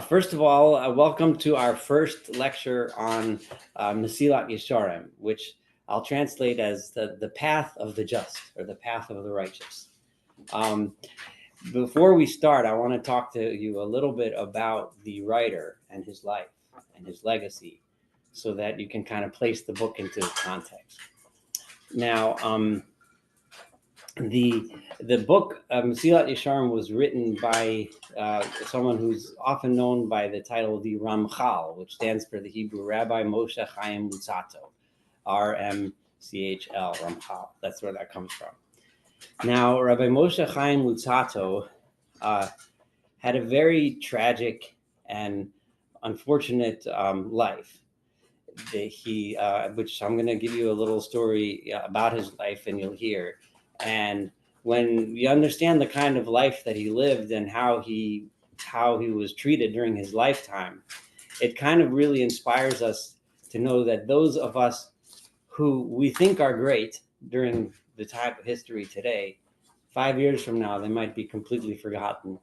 First of all, welcome to our first lecture on Mesilat Yesharim, which I'll translate as the path of the just or the path of the righteous. Before we start, I want to talk to you a little bit about the writer and his life and his legacy so that you can kind of place the book into context. Now, the book Mesilat Yesharim was written by someone who's often known by the title of the Ramchal, which stands for the Hebrew Rabbi Moshe Chaim Luzzato, RMCHL, Ramchal. That's where that comes from. Now, Rabbi Moshe Chaim Luzzato had a very tragic and unfortunate life. Which I'm going to give you a little story about his life, and you'll hear. And when you understand the kind of life that he lived and how he was treated during his lifetime, it kind of really inspires us to know that those of us who we think are great during the type of history today, 5 years from now, they might be completely forgotten.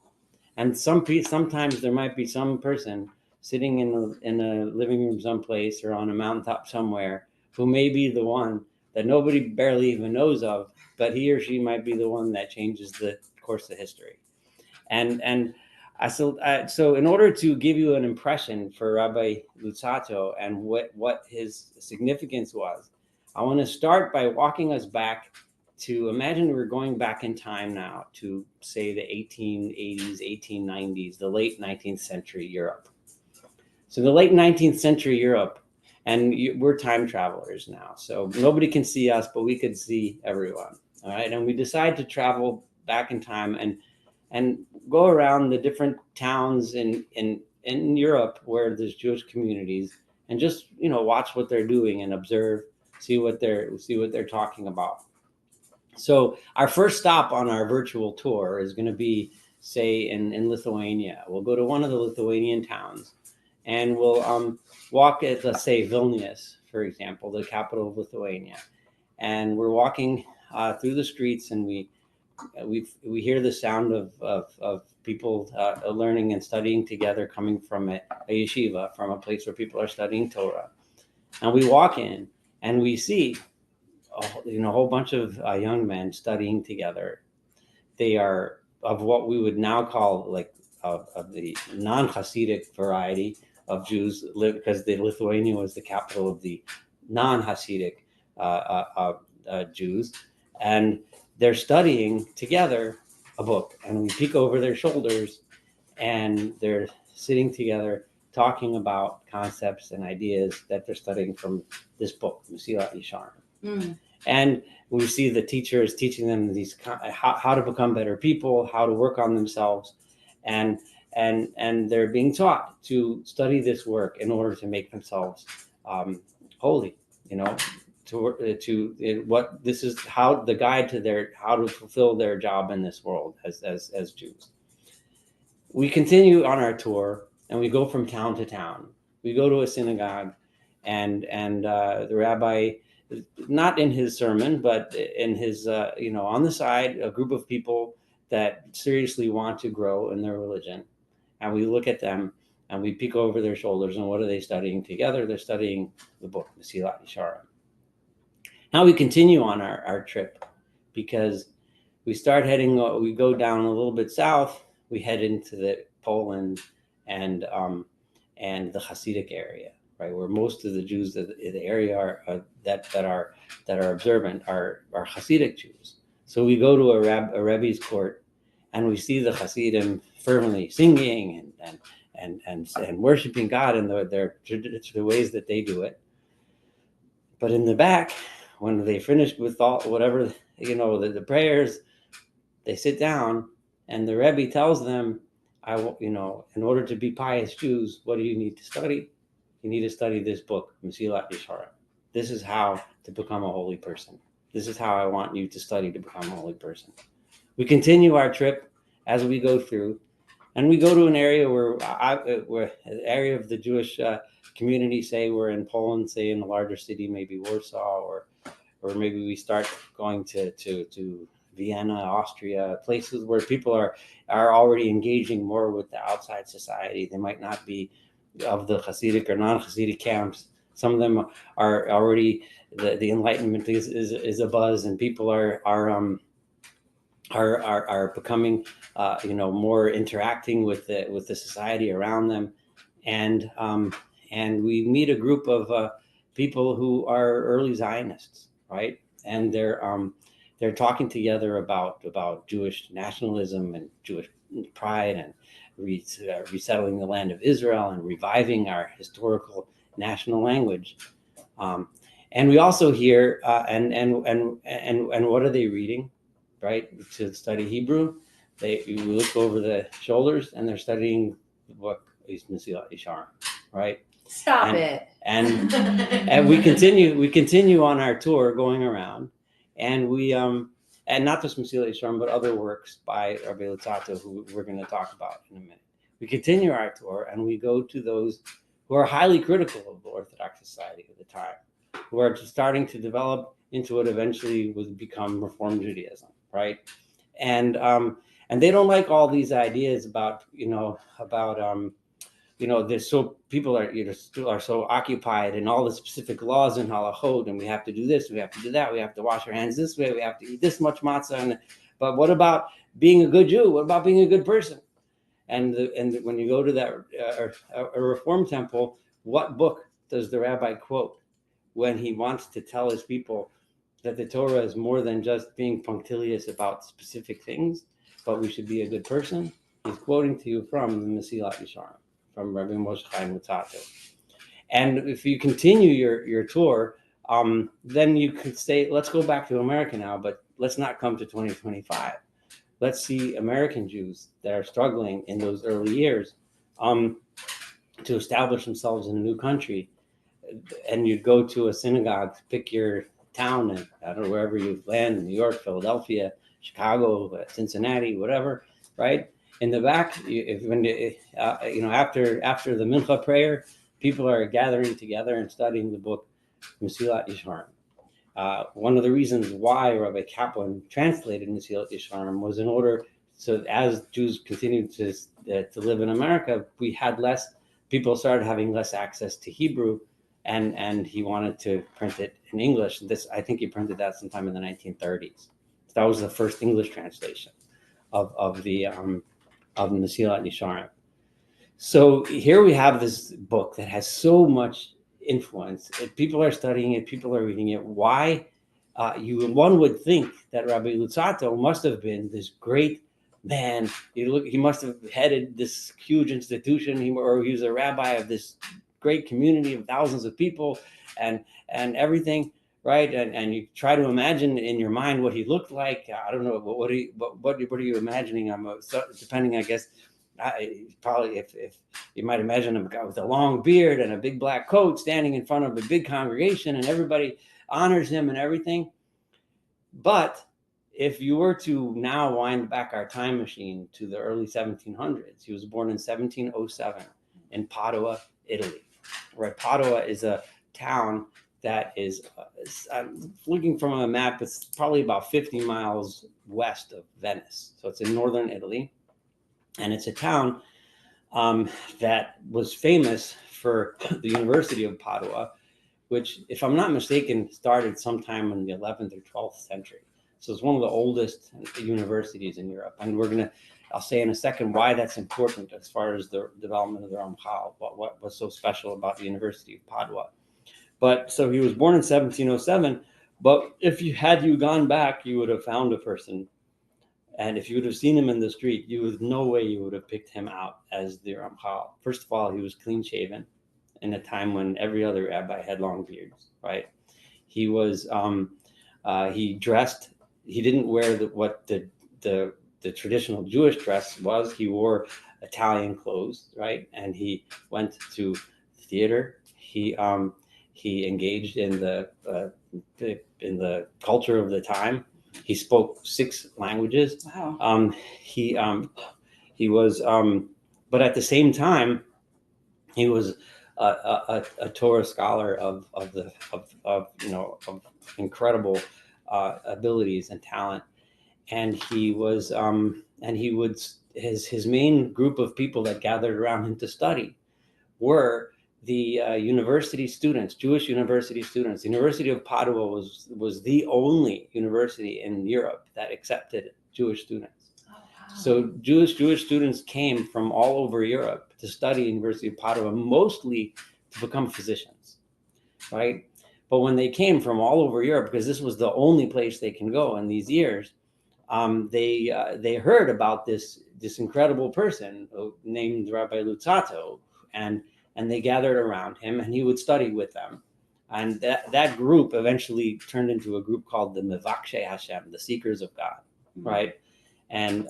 And sometimes there might be some person sitting in a living room someplace or on a mountaintop somewhere who may be the one that nobody barely even knows of, but he or she might be the one that changes the course of history. So in order to give you an impression for Rabbi Luzzato and what his significance was, I want to start by walking us back to imagine we're going back in time now to, say, the 1880s, 1890s, the late 19th century Europe. So the late 19th century Europe, and we're time travelers now, so nobody can see us, but we could see everyone, all right? And we decide to travel back in time and go around the different towns in Europe where there's Jewish communities and just, watch what they're doing and observe, see what they're talking about. So our first stop on our virtual tour is going to be, say, in Lithuania. We'll go to one of the Lithuanian towns, and we'll walk at, let's say, Vilnius, for example, the capital of Lithuania. And we're walking through the streets, and we hear the sound of people learning and studying together, coming from a yeshiva, from a place where people are studying Torah. And we walk in, and we see a whole bunch of young men studying together. They are of what we would now call of the non-Hasidic variety of Jews, because Lithuania was the capital of the non-Hasidic Jews, and they're studying together a book, and we peek over their shoulders, and they're sitting together talking about concepts and ideas that they're studying from this book, Mesilat Yesharim. And we see the teachers teaching them how to become better people, how to work on themselves, and they're being taught to study this work in order to make themselves holy. This is how the guide to how to fulfill their job in this world as Jews. We continue on our tour, and we go from town to town. We go to a synagogue, and the rabbi, not in his sermon, but in his, on the side, a group of people that seriously want to grow in their religion. And we look at them, and we peek over their shoulders, and what are they studying together? They're studying the book, Mesilat Yesharim. Now we continue on our trip, because we start we go down a little bit south, we head into the Poland and the Hasidic area, right, where most of the Jews in the area that are observant are Hasidic Jews. So we go to a Rebbe's court, and we see the Hasidim fervently singing and worshiping God in the ways that they do it. But in the back, when they finish with the prayers, they sit down, and the Rebbe tells them, in order to be pious Jews, what do you need to study? You need to study this book, Mesilat Yesharim. This is how to become a holy person. This is how I want you to study to become a holy person. We continue our trip as we go through, and we go to an area where the area of the Jewish community, say we're in Poland, say in a larger city, maybe Warsaw, or maybe we start going to Vienna, Austria, places where people are already engaging more with the outside society. They might not be of the Hasidic or non-Hasidic camps. Some of them are already, the Enlightenment is a buzz, and people are becoming more interacting with the society around them, and we meet a group of people who are early Zionists, right? And they're talking together about Jewish nationalism and Jewish pride, and resettling the land of Israel and reviving our historical national language. And we also hear and what are they reading, right? To study Hebrew, we look over the shoulders and they're studying the book is Mesilat Yesharim, right? Stop it. And we continue on our tour going around, and we and not just Mesilat Yesharim, but other works by Rabbi Luzzato, who we're going to talk about in a minute. We continue our tour and we go to those who are highly critical of the Orthodox society at the time, who are starting to develop into what eventually would become Reform Judaism, right? And they don't like all these ideas about there's so people are still are so occupied in all the specific laws in halachot, and we have to do this, we have to do that, we have to wash our hands this way, we have to eat this much matzah, but what about being a good Jew? What about being a good person? And when you go to that a Reform temple, what book does the rabbi quote when he wants to tell his people that the Torah is more than just being punctilious about specific things, but we should be a good person? He's quoting to you from the Mesilat Yesharim, from Rabbi Moshe Chaim Luzzato. And if you continue your tour, then you could say, let's go back to America now, but let's not come to 2025. Let's see American Jews that are struggling in those early years to establish themselves in a new country. And you'd go to a synagogue, pick your town, and I don't know, wherever you land, New York, Philadelphia, Chicago, Cincinnati, whatever, right? In the back, after the Mincha prayer, people are gathering together and studying the book Mesilat Yesharim. One of the reasons why Rabbi Kaplan translated Mesilat Yesharim was in order, so as Jews continued to live in America, we had less, people started having less access to Hebrew, and he wanted to print it in English. I think he printed that sometime in the 1930s. So that was the first English translation of the Mesilat Yesharim. So here we have this book that has so much influence. People are studying it, people are reading it. Why? One would think that Rabbi Luzzato must have been this great man. He must have headed this huge institution, or he was a rabbi of this great community of thousands of people, and everything, right? And you try to imagine in your mind what he looked like. I don't know, what are you imagining? Depending, I guess. Probably, if you might imagine a guy with a long beard and a big black coat standing in front of a big congregation, and everybody honors him and everything. But if you were to now wind back our time machine to the early 1700s, he was born in 1707 in Padua, Italy. Right, Padua is a town that is, I'm looking from a map, it's probably about 50 miles west of Venice. So it's in northern Italy. And it's a town that was famous for the University of Padua, which, if I'm not mistaken, started sometime in the 11th or 12th century. So it's one of the oldest universities in Europe. And I'll say in a second why that's important as far as the development of the Ramchal, what was so special about the University of Padua. But so he was born in 1707, but if you gone back, you would have found a person. And if you would have seen him in the street, no way you would have picked him out as the Ramchal. First of all, he was clean shaven in a time when every other rabbi had long beards, right? He was, he dressed, he didn't wear what the traditional Jewish dress was. He wore Italian clothes, right? And he went to theater. He engaged in the culture of the time. He spoke 6 languages. Wow. He was, but at the same time, he was a Torah scholar of incredible abilities and talent. and he would his main group of people that gathered around him to study were the university students, Jewish university students. The University of Padua was the only university in Europe that accepted Jewish students. Oh, wow. So Jewish students came from all over Europe to study University of Padua, mostly to become physicians, right? But when they came from all over Europe, because this was the only place they can go in these years, they heard about this incredible person named Rabbi Luzzato, and they gathered around him, and he would study with them. And that group eventually turned into a group called the Mevakshei Hashem, the Seekers of God, right? And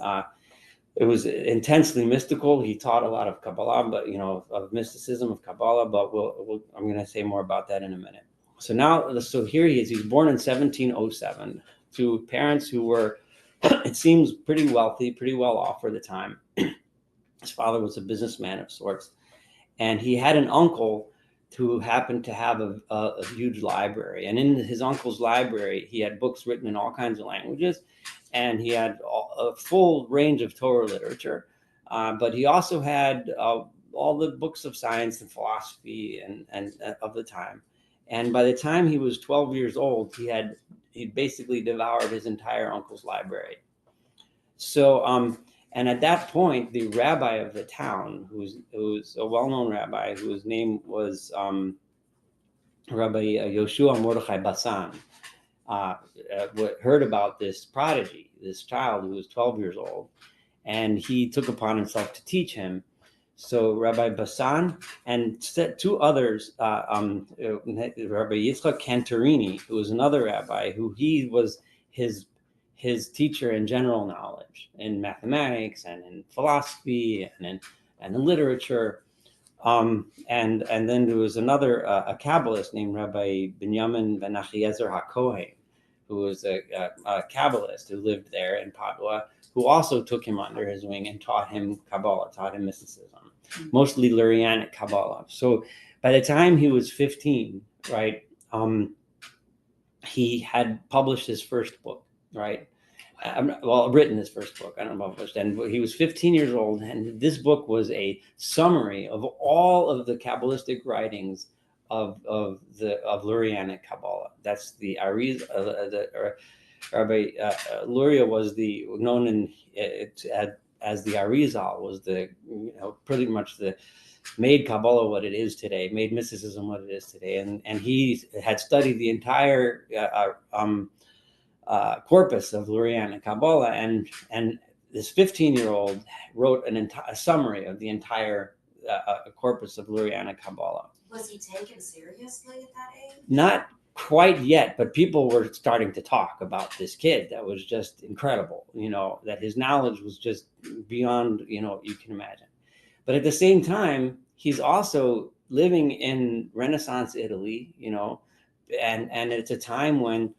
it was intensely mystical. He taught a lot of Kabbalah, but of mysticism, of Kabbalah. But I'm going to say more about that in a minute. So here he is. He was born in 1707 to parents who were, it seems, pretty wealthy, pretty well off for the time. His father was a businessman of sorts, and he had an uncle who happened to have a huge library. And in his uncle's library, he had books written in all kinds of languages, and he had a full range of Torah literature. But he also had all the books of science and philosophy and of the time. And by the time he was 12 years old, he basically devoured his entire uncle's library. So, and at that point, the rabbi of the town, who's a well-known rabbi, whose name was Rabbi Yoshua Mordechai Bassan, heard about this prodigy, this child who was 12 years old, and he took upon himself to teach him. So Rabbi Bassan and two others, Rabbi Yitzchak Cantarini, who was another rabbi, who he was his teacher in general knowledge, in mathematics and in philosophy and in literature. And then there was another a Kabbalist named Rabbi Binyamin ben Achiezer HaKohen, who was a Kabbalist who lived there in Padua, who also took him under his wing and taught him Kabbalah, taught him mysticism, mostly Lurianic Kabbalah. So by the time he was 15, right, he had published his first book, right? Written his first book, I don't know, published, and he was 15 years old, and this book was a summary of all of the Kabbalistic writings of Lurianic Kabbalah. That's the Arizal. Rabbi Luria was known as the Arizal, was pretty much the made Kabbalah what it is today, made mysticism what it is today, and he had studied the entire corpus of Lurianic Kabbalah, and this 15-year-old wrote a summary of the entire corpus of Lurianic Kabbalah. Was he taken seriously at that age? Not quite yet, but people were starting to talk about this kid that was just incredible, that his knowledge was just beyond, you can imagine. But at the same time, he's also living in Renaissance Italy, and it's a time when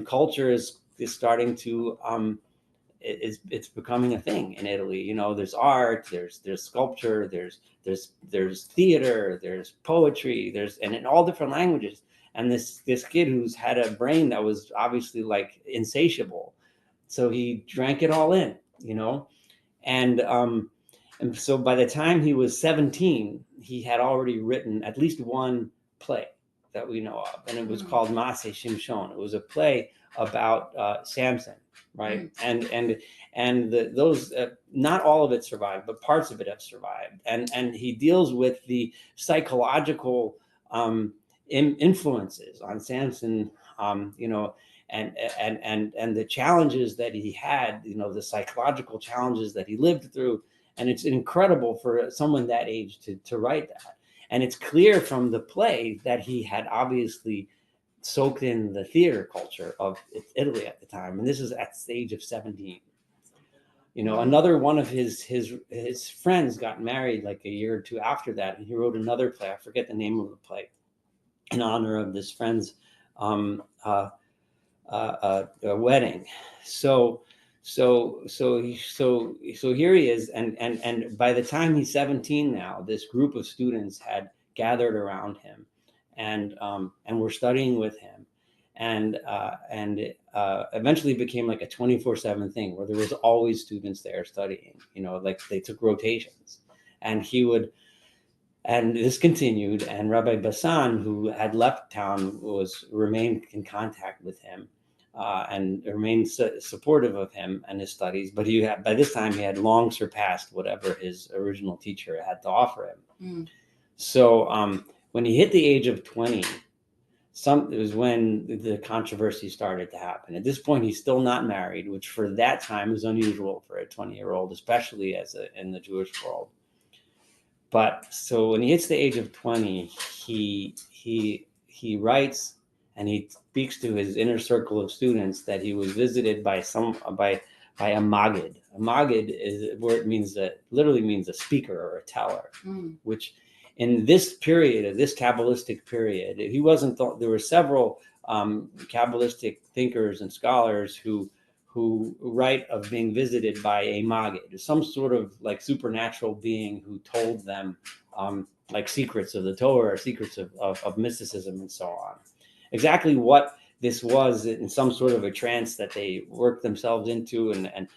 culture is starting to it's becoming a thing in Italy. There's art, there's sculpture, there's theater, there's poetry, and in all different languages. And this kid who's had a brain that was obviously like insatiable, so he drank it all in, and so by the time he was 17, he had already written at least one play that we know of, and it was called Maaseh Shimshon. It was a play about Samson, right? And those not all of it survived, but parts of it have survived, and he deals with the psychological influences on Samson, and the challenges that he had, the psychological challenges that he lived through, and it's incredible for someone that age to write that. And it's clear from the play that he had obviously soaked in the theater culture of Italy at the time. And this is at the age of 17. Another one of his friends got married like a year or two after that, and he wrote another play. I forget the name of the play, in honor of this friend's wedding. So here he is, and by the time he's 17 now, this group of students had gathered around him, and were studying with him, and eventually became like a 24/7 thing where there was always students there studying. Like they took rotations, and he would. And this continued, and Rabbi Bassan, who had left town, remained in contact with him, and remained supportive of him and his studies. But by this time he had long surpassed whatever his original teacher had to offer him. So when he hit the age of 20, it was when the controversy started to happen. At this point, he's still not married, which for that time is unusual for a 20-year-old, especially in the Jewish world. But so when he hits the age of 20, he writes and he speaks to his inner circle of students that he was visited by a Maggid. A Maggid is where it means literally means a speaker or a teller, which in this period, this Kabbalistic period, there were several Kabbalistic thinkers and scholars who write of being visited by a Maggid, some sort of like supernatural being who told them like secrets of the Torah or secrets of mysticism and so on. Exactly what this was in some sort of a trance that they worked themselves into, and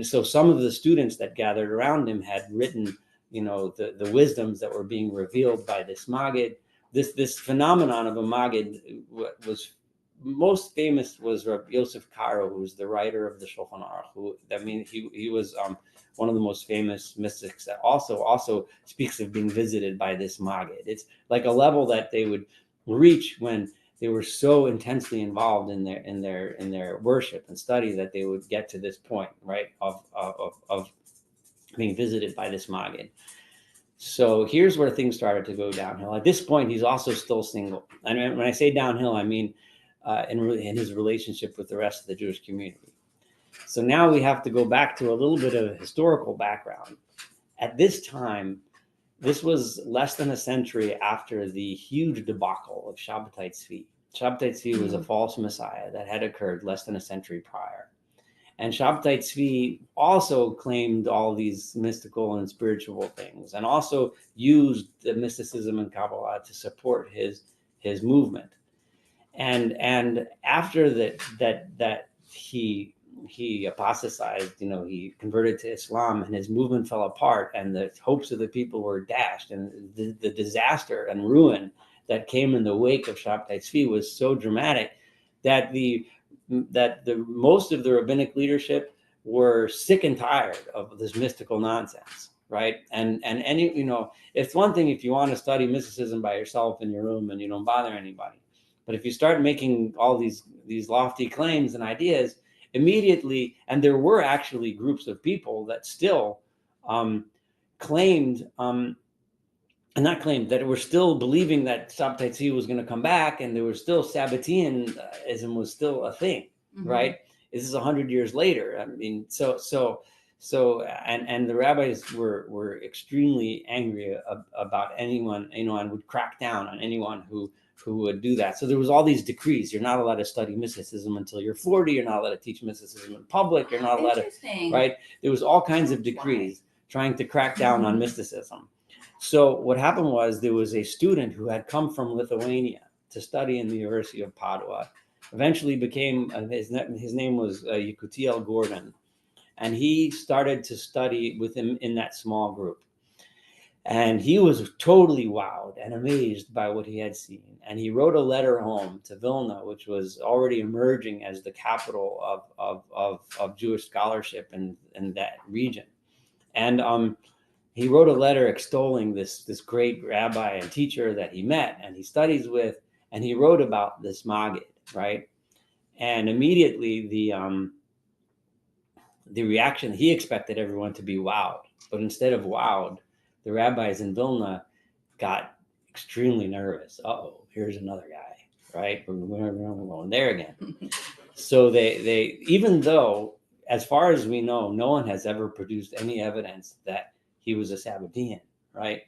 so some of the students that gathered around him had written, the wisdoms that were being revealed by this Maggid. This phenomenon of a Maggid was most famous was Rabbi Yosef Karo, who was the writer of the Shulchan Aruch. He was one of the most famous mystics that also speaks of being visited by this Maggid. It's like a level that they would reach when they were so intensely involved in their worship and study that they would get to this point, right, of being visited by this Maggid. So here's where things started to go downhill. At this point, he's also still single. And when I say downhill, I mean in his relationship with the rest of the Jewish community. So now we have to go back to a little bit of historical background. At this time, this was less than a century after the huge debacle of Shabbatai Tzvi. Shabbatai Tzvi was a false messiah that had occurred less than a century prior. And Shabbatai Tzvi also claimed all these mystical and spiritual things, and also used the mysticism and Kabbalah to support his movement. And after that he apostatized, he converted to Islam, and his movement fell apart, and the hopes of the people were dashed, and the disaster and ruin that came in the wake of Shabbatai Tzvi was so dramatic that the most of the rabbinic leadership were sick and tired of this mystical nonsense, right? And it's one thing if you want to study mysticism by yourself in your room and you don't bother anybody. But if you start making all these lofty claims and ideas immediately, and there were actually groups of people that still claimed, and not claimed, that were still believing that Shabbatai Tzvi was going to come back, and there was still Sabbateanism was still a thing, right? This is 100 years later. I mean, so the rabbis were extremely angry about anyone, and would crack down on anyone who would do that. So there was all these decrees. You're not allowed to study mysticism until you're 40. You're not allowed to teach mysticism in public. You're not allowed to, right? There was all kinds of decrees trying to crack down on mysticism. So what happened was there was a student who had come from Lithuania to study in the University of Padua. Eventually became, his name was Yekutiel Gordon. And he started to study with him in that small group. And he was totally wowed and amazed by what he had seen. And he wrote a letter home to Vilna, which was already emerging as the capital of Jewish scholarship in that region. And he wrote a letter extolling this great rabbi and teacher that he met and he studies with. And he wrote about this Maggid, right? And immediately the reaction, he expected everyone to be wowed. But instead of wowed, the rabbis in Vilna got extremely nervous. Uh-oh, here's another guy, right? We're going there again. So they even though, as far as we know, no one has ever produced any evidence that he was a Sabbatean, right?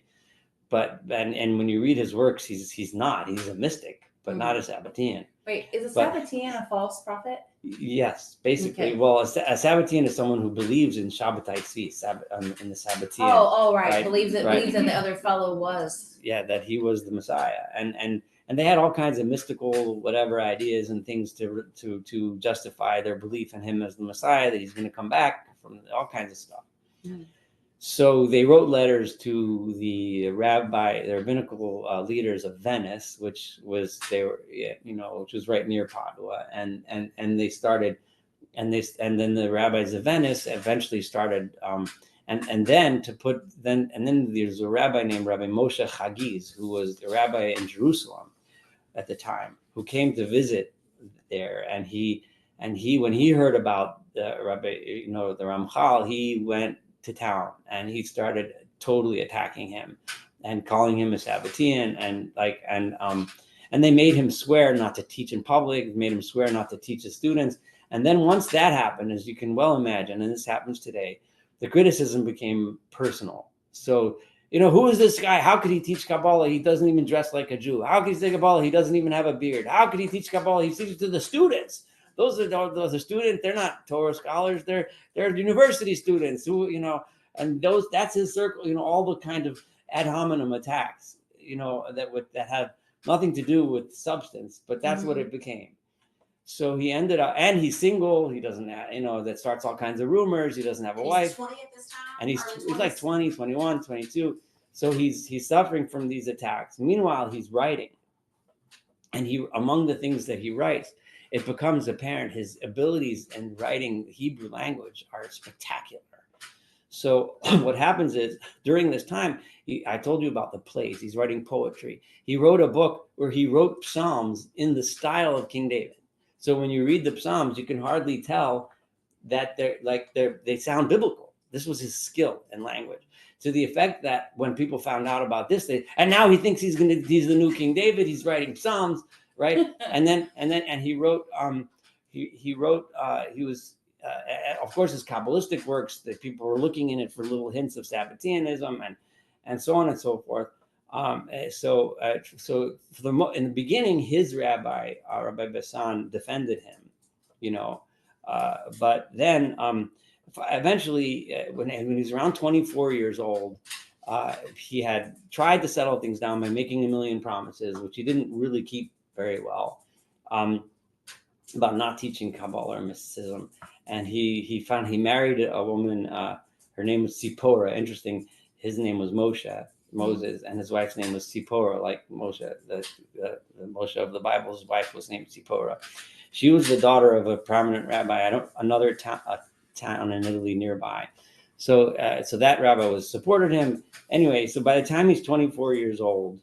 But and when you read his works, he's a mystic, but not a Sabbatean. Wait, is a Sabbatean a false prophet? Yes, basically. Okay. Well, a Sabbatean is someone who believes in Shabbatai Tzvi, in the Sabbatean. Oh, right. Right? Believes that Right. the other fellow was. Yeah, that he was the Messiah, and and they had all kinds of mystical whatever ideas and things to justify their belief in him as the Messiah, that he's going to come back from all kinds of stuff. Mm. So they wrote letters to the rabbinical leaders of Venice, which was right near Padua, and they started, and then the rabbis of Venice eventually started, and then there's a rabbi named Rabbi Moshe Chaim, who was a rabbi in Jerusalem at the time, who came to visit there, and he when he heard about the rabbi, the Ramchal, he went to town and he started totally attacking him and calling him a Sabbatean, and they made him swear not to teach in public, made him swear not to teach his students. And then once that happened, as you can well imagine, and this happens today, the criticism became personal. So, who is this guy? How could he teach Kabbalah? He doesn't even dress like a Jew. How could he teach Kabbalah? He doesn't even have a beard. How could he teach Kabbalah? He teaches to the students. Those are students. They're not Torah scholars. They're university students who, and that's his circle. All the kind of ad hominem attacks, that have nothing to do with substance, but that's what it became. So he ended up, and he's single. He doesn't have, that starts all kinds of rumors. He doesn't have a wife. He's 20 at this time? And he's Early like 20, 21, 22. So he's suffering from these attacks. Meanwhile, he's writing. And among the things that he writes, it becomes apparent his abilities in writing the Hebrew language are spectacular. So what happens is, during this time, I told you about the plays. He's writing poetry. He wrote a book where he wrote psalms in the style of King David. So when you read the psalms, you can hardly tell that they sound biblical. This was his skill in language, to the effect that when people found out about this, and now he thinks he's the new King David. He's writing psalms, right? and he wrote he was of course his Kabbalistic works, that people were looking in it for little hints of Sabbateanism and so on and so forth. So in the beginning, his rabbi, Rabbi Bassan, defended him, but then eventually, when he was around 24 years old, he had tried to settle things down by making a million promises, which he didn't really keep very well, about not teaching Kabbalah or mysticism. And he married a woman. Her name was Sipporah. Interesting. His name was Moses, and his wife's name was Sipporah, like Moshe. The Moshe of the Bible, his wife was named Sipporah. She was the daughter of a prominent rabbi, another town in Italy nearby. So that rabbi supported him. Anyway, so by the time he's 24 years old,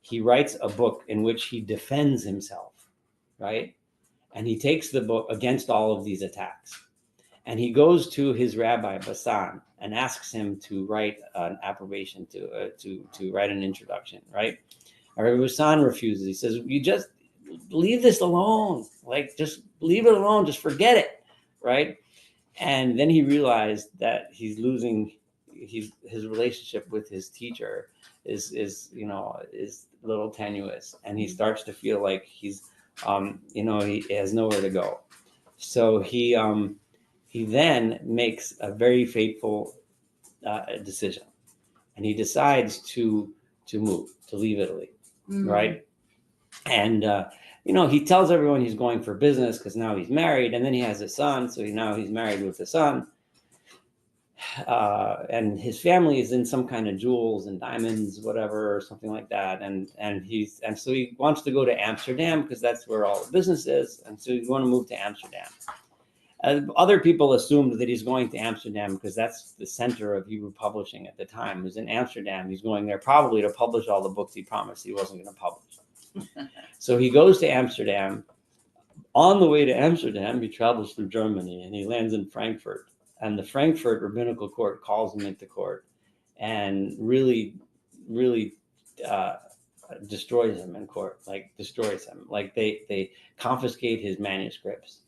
he writes a book in which he defends himself, right? And he takes the book against all of these attacks. And he goes to his rabbi, Bassan, and asks him to write an approbation, to write an introduction, right? Rabbi Bassan refuses. He says, "You just leave this alone. Just leave it alone. Just forget it," right? And then he realized that he's losing his relationship with his teacher is a little tenuous, and he starts to feel like he has nowhere to go. So he then makes a very fateful decision, and he decides to move, to leave Italy, right? And he tells everyone he's going for business because now he's married, and then he has a son, so now he's married with a son, and his family is in some kind of jewels and diamonds, whatever, or something like that, and so he wants to go to Amsterdam because that's where all the business is, and so he's going to move to Amsterdam. Other people assumed that he's going to Amsterdam because that's the center of Hebrew publishing at the time. It was in Amsterdam. He's going there probably to publish all the books he promised he wasn't going to publish. So he goes to Amsterdam. On the way to Amsterdam, he travels through Germany and he lands in Frankfurt. And the Frankfurt Rabbinical Court calls him into court and really, really destroys him in court. Destroys him. They confiscate his manuscripts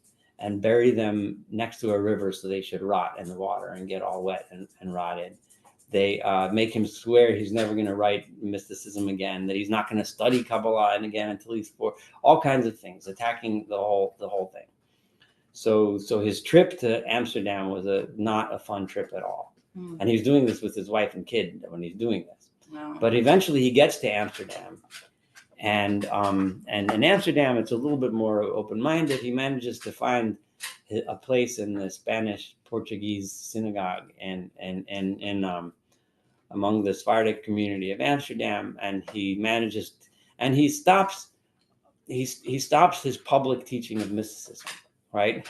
and bury them next to a river so they should rot in the water and get all wet and rotted. They make him swear he's never going to write mysticism again, that he's not going to study Kabbalah again until he's 4. All kinds of things, attacking the whole thing. So his trip to Amsterdam was not a fun trip at all. And he's doing this with his wife and kid when he's doing this. Wow. But eventually he gets to Amsterdam, And in Amsterdam, it's a little bit more open-minded. He manages to find a place in the Spanish Portuguese synagogue and among the Sephardic community of Amsterdam, and he manages and he stops his public teaching of mysticism, right?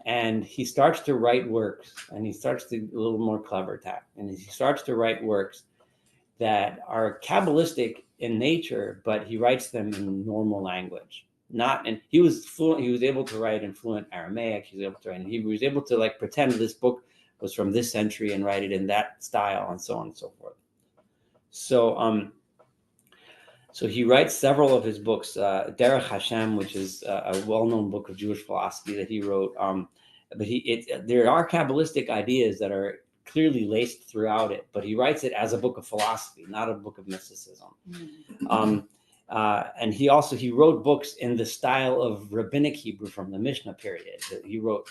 And he starts to write works, and he starts to a little more clever tack, and he starts to write works that are Kabbalistic in nature, but he writes them in normal language. Not, and he was fluent. He was able to write in fluent Aramaic. He was able to write in Hebrew. He was able to like pretend this book was from this century and write it in that style, and so on and so forth. So he writes several of his books. Derech Hashem, which is a well-known book of Jewish philosophy that he wrote. But there are Kabbalistic ideas that are clearly laced throughout it, but he writes it as a book of philosophy, not a book of mysticism. And he wrote books in the style of rabbinic Hebrew from the Mishnah period. He wrote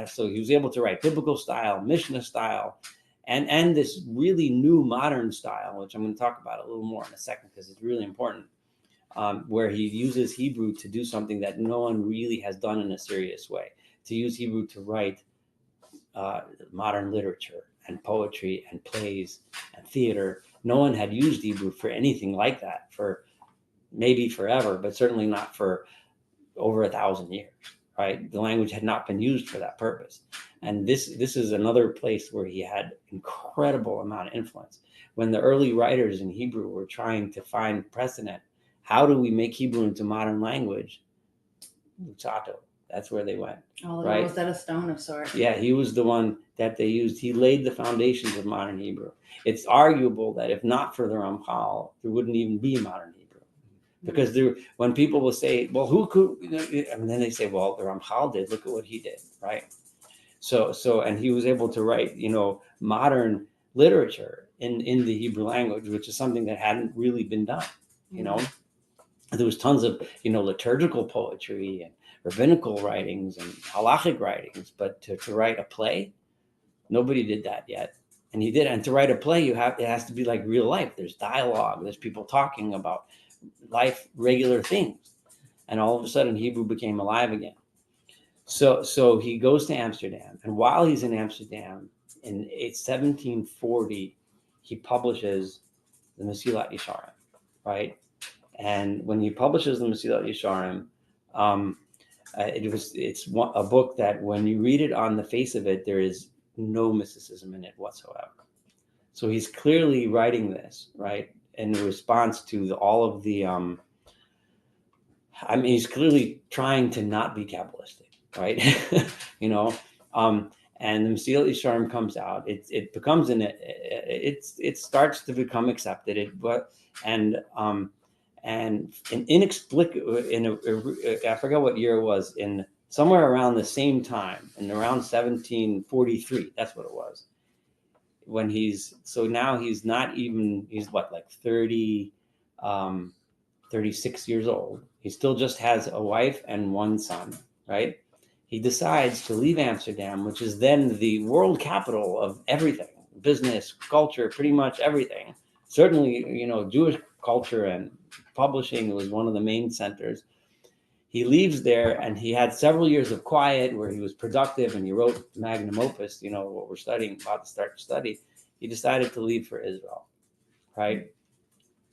so he was able to write biblical style, Mishnah style, and this really new modern style, which I'm going to talk about a little more in a second because it's really important, where he uses Hebrew to do something that no one really has done in a serious way, to use Hebrew to write modern literature and poetry and plays and theater. No one had used Hebrew for anything like that for maybe forever, but certainly not for over 1,000 years, right? The language had not been used for that purpose. And this is another place where he had incredible amount of influence. When the early writers in Hebrew were trying to find precedent, how do we make Hebrew into modern language? Luzzato. That's where they went. Oh, right? Rosetta Stone of sorts. Yeah, he was the one that they used. He laid the foundations of modern Hebrew. It's arguable that if not for the Ramchal, there wouldn't even be modern Hebrew. Because when people will say, well, who could, and then they say, well, the Ramchal did, look at what he did, right? So, and he was able to write, modern literature in the Hebrew language, which is something that hadn't really been done, There was tons of, liturgical poetry and rabbinical writings and halachic writings, but to write a play, nobody did that yet. And he did. And to write a play, it has to be like real life. There's dialogue. There's people talking about life, regular things. And all of a sudden, Hebrew became alive again. So he goes to Amsterdam. And while he's in Amsterdam, in 1740, he publishes the Mesilat Yesharim, right? And when he publishes the Mesilat Yesharim, it's a book that when you read it on the face of it, there is no mysticism in it whatsoever. So he's clearly writing this, right, in response to all of the, he's clearly trying to not be Kabbalistic, right? And the Mesilat Yesharim comes out. It becomes it starts to become accepted. And inexplicably, I forget what year it was, in somewhere around the same time, in around 1743, that's what it was. When he's not even, he's what, like 30, 36 years old. He still just has a wife and one son, right? He decides to leave Amsterdam, which is then the world capital of everything, business, culture, pretty much everything. Certainly, Jewish culture and publishing was one of the main centers. He leaves there, and he had several years of quiet where he was productive, and he wrote magnum opus, what we're about to start to study. He decided to leave for Israel, right?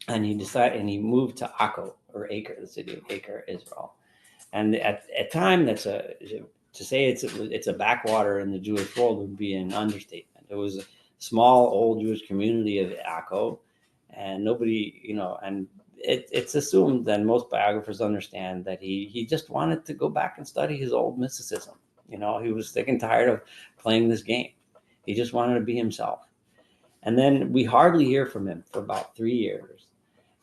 And he moved to Akko, or Acre, the city of Acre, Israel. And at time, to say it's a backwater in the Jewish world would be an understatement. It was a small old Jewish community of Akko, and nobody, and it's assumed that most biographers understand that he just wanted to go back and study his old mysticism. He was sick and tired of playing this game. He just wanted to be himself. And then we hardly hear from him for about 3 years.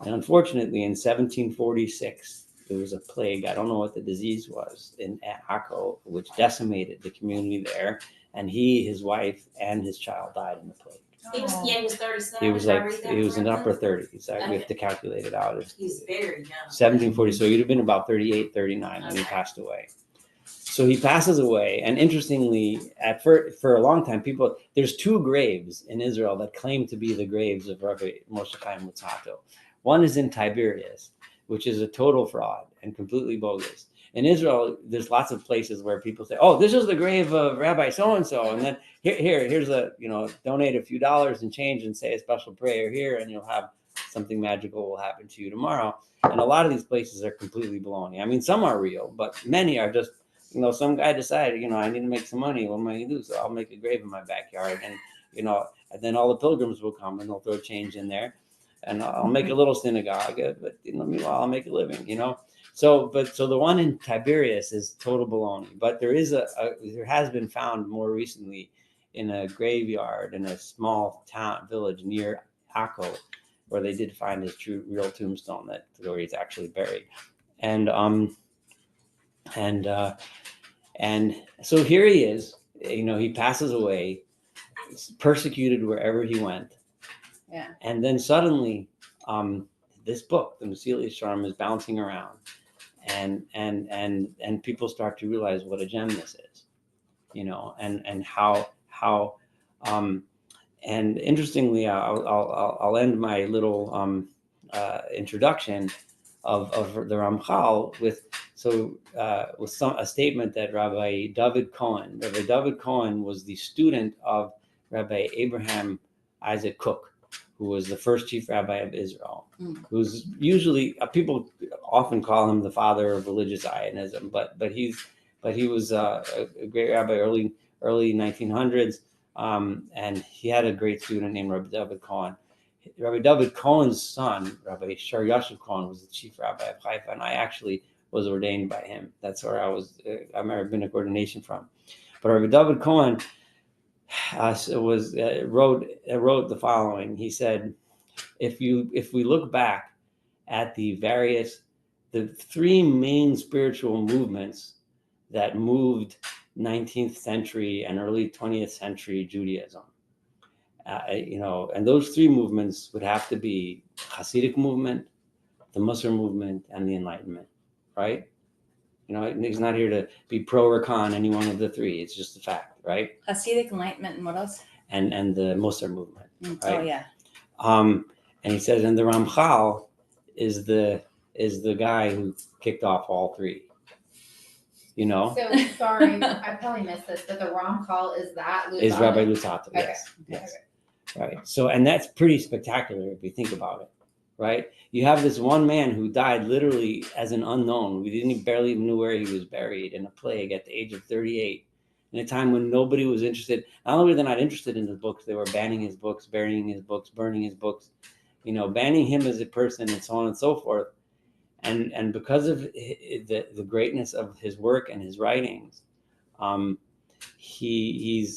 And unfortunately, in 1746, there was a plague. I don't know what the disease was in Akko, which decimated the community there. And he, his wife, and his child died in the plague. He was 37. He was in the upper 30s. We have to calculate it out. He's very young. 1740. So he'd have been about 38, 39 when he passed away. So he passes away. And interestingly, for a long time, there's 2 graves in Israel that claim to be the graves of Rabbi Moshe Chaim Luzzato. One is in Tiberias, which is a total fraud and completely bogus. In Israel, there's lots of places where people say, "Oh, this is the grave of Rabbi so and so," and then here's a donate a few dollars and change and say a special prayer here, and you'll have something magical will happen to you tomorrow. And a lot of these places are completely baloney. I mean, some are real, but many are just, some guy decided, I need to make some money. What am I going to do? So I'll make a grave in my backyard. And, and then all the pilgrims will come and they'll throw change in there. And I'll make a little synagogue, but meanwhile, I'll make a living, So the one in Tiberias is total baloney. But there has been found more recently in a graveyard in a small village near Akko, where they did find his real tombstone where he's actually buried. And so here he is, he passes away, persecuted wherever he went. Yeah. And then suddenly, this book, the Mesilat Yesharim, is bouncing around, and people start to realize what a gem this is, and how and interestingly, I'll end my little introduction of the Ramchal with a statement that Rabbi David Cohen was the student of Rabbi Abraham Isaac Kook, who was the first chief rabbi of Israel, who's usually people often call him the father of religious Zionism, but he was a great rabbi early 1900s, and he had a great student named Rabbi David Cohen. Rabbi David Cohen's son, Rabbi Shar Yashiv Cohen, was the chief rabbi of Haifa, and I actually was ordained by him. That's where I was a rabbinic ordination from. But Rabbi David Cohen wrote the following. He said, if we look back at the three main spiritual movements that moved 19th century and early 20th century Judaism, and those three movements would have to be Hasidic movement, the Muslim movement, and the Enlightenment, right? He's not here to be pro or con any one of the three. It's just a fact, right? Hasidic, Enlightenment, and what else? And the Muslim movement. Right? Oh yeah. And he says, and the Ramchal is the guy who kicked off all three. So sorry, I probably missed this, but the Ramchal is that Luzzato? Is Rabbi Luzzato? Okay. Yes. Right. So, and that's pretty spectacular if you think about it, right? You have this one man who died literally as an unknown. We barely even knew where he was buried in a plague at the age of 38, in a time when nobody was interested. Not only were they not interested in his books, they were banning his books, burying his books, burning his books, banning him as a person, and so on and so forth. And because of the greatness of his work and his writings, he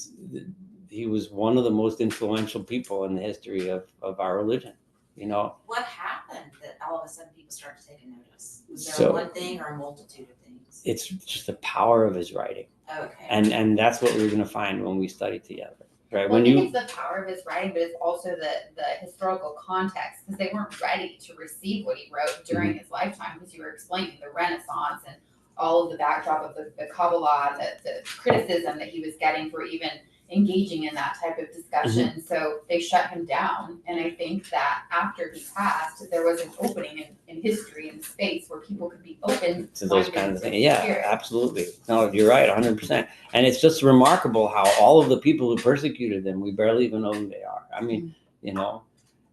was one of the most influential people in the history of our religion. What happened that all of a sudden people started taking notice? Was there one thing or a multitude of things? It's just the power of his writing. Okay. And that's what we're going to find when we study together. Right? Well, I think it's the power of his writing, but it's also the historical context, because they weren't ready to receive what he wrote during his lifetime, because you were explaining the Renaissance and all of the backdrop of the Kabbalah, the criticism that he was getting for even engaging in that type of discussion. So they shut him down. And I think that after he passed, there was an opening in history and space where people could be open to those kinds of things. Yeah, absolutely. No, you're right, 100%. And it's just remarkable how all of the people who persecuted them, we barely even know who they are. I mean,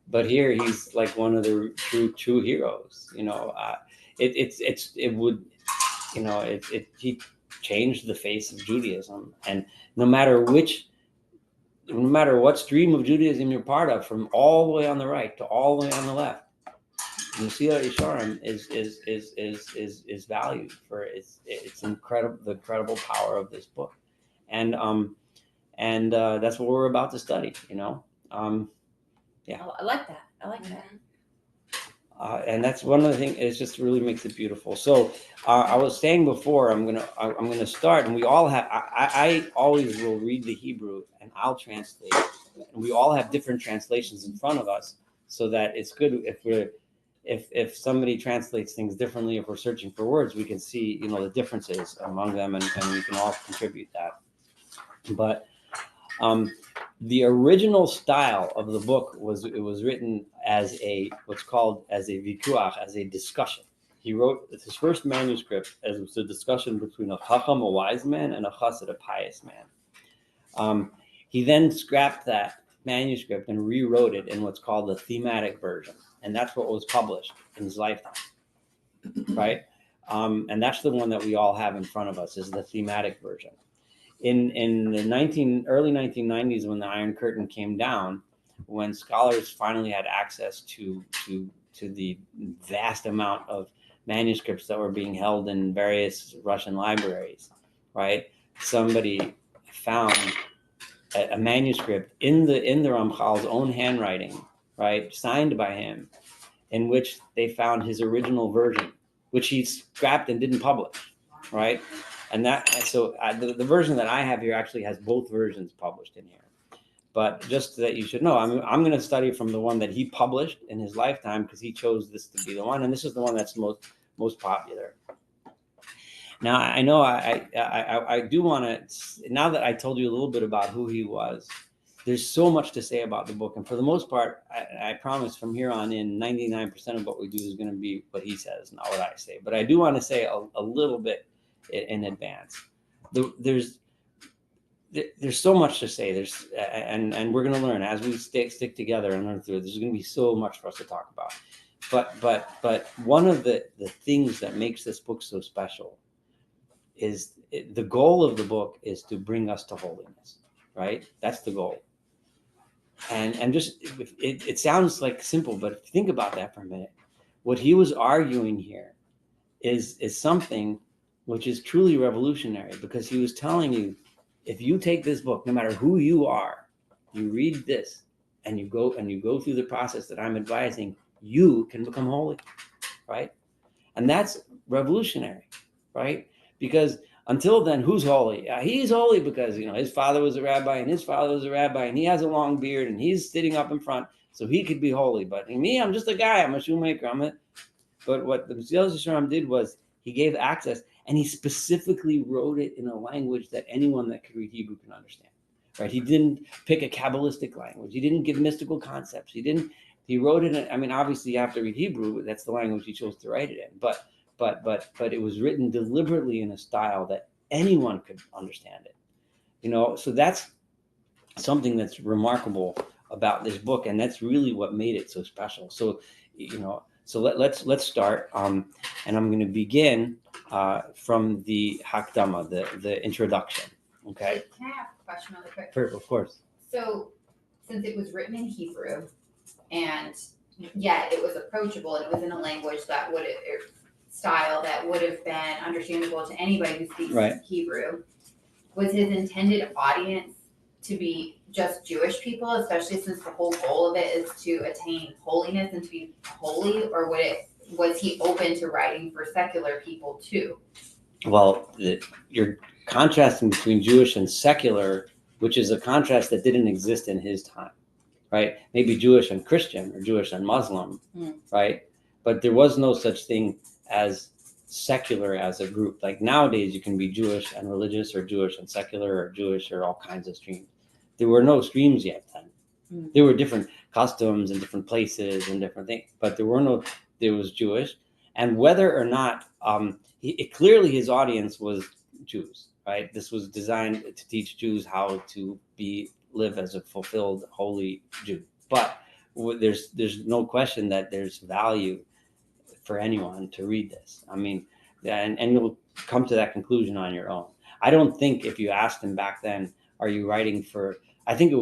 but here he's like one of the true heroes. He changed the face of Judaism, and no matter what stream of Judaism you're part of, from all the way on the right to all the way on the left, Mesilat Yesharim is valued for its incredible, the incredible power of this book, and that's what we're about to study. Yeah, I like that. and that's one of the things. It just really makes it beautiful. So I was saying before, I'm gonna start, and we all have. I always will read the Hebrew, and I'll translate. And we all have different translations in front of us, so that it's good if somebody translates things differently. If we're searching for words, we can see the differences among them, and we can all contribute that. But the original style of the book was written as what's called as a vikuach, as a discussion. He wrote his first manuscript as a discussion between a chacham, a wise man, and a chassid, a pious man. He then scrapped that manuscript and rewrote it in what's called the thematic version, and that's what was published in his lifetime, right? And that's the one that we all have in front of us, is the thematic version. In the early 1990s, when the Iron Curtain came down, when scholars finally had access to the vast amount of manuscripts that were being held in various Russian libraries, right? Somebody found a manuscript in the Ramchal's own handwriting, right, signed by him, in which they found his original version, which he scrapped and didn't publish, right? And the version that I have here actually has both versions published in here. But just that you should know, I'm going to study from the one that he published in his lifetime, because he chose this to be the one, and this is the one that's most popular. Now, I know I do want to, now that I told you a little bit about who he was, there's so much to say about the book. And for the most part, I promise from here on in, 99% of what we do is going to be what he says, not what I say. But I do want to say a little bit in advance. There's so much to say. And we're going to learn as we stick together and learn through it. There's going to be so much for us to talk about. But one of the things that makes this book so special is the goal of the book is to bring us to holiness, right? That's the goal. And just it sounds like simple, but if you think about that for a minute, what he was arguing here is something which is truly revolutionary, because he was telling you, if you take this book, no matter who you are, you read this and you go through the process that I'm advising, you can become holy, right? And that's revolutionary, right? Because until then, who's holy? He's holy because, his father was a rabbi and his father was a rabbi and he has a long beard and he's sitting up in front, so he could be holy. But me, I'm just a guy. I'm a shoemaker. But what the Mesilat Yesharim did was he gave access, and he specifically wrote it in a language that anyone that could read Hebrew can understand, right? He didn't pick a Kabbalistic language. He didn't give mystical concepts. He wrote it in, obviously you have to read Hebrew. That's the language he chose to write it in. But it was written deliberately in a style that anyone could understand it. So that's something that's remarkable about this book, and that's really what made it so special. So let's start, and I'm going to begin from the Hakdama, the introduction. Okay. Can I ask a question really quick? Sure, of course. So, since it was written in Hebrew, and yet it was approachable, and it was in a language that style that would have been understandable to anybody who speaks Hebrew, was his intended audience to be just Jewish people, especially since the whole goal of it is to attain holiness and to be holy, or was he open to writing for secular people too? Well, you're contrasting between Jewish and secular, which is a contrast that didn't exist in his time, right? Maybe Jewish and Christian, or Jewish and Muslim, right? But there was no such thing as secular as a group. Like nowadays, you can be Jewish and religious, or Jewish and secular, or Jewish, or all kinds of streams. There were no streams yet then. There were different customs and different places and different things, but there was Jewish. And whether or not, clearly his audience was Jews, right? This was designed to teach Jews how to live as a fulfilled, holy Jew. But there's no question that there's value for anyone to read this. And you'll come to that conclusion on your own. I don't think if you asked him back then, are you writing for, I think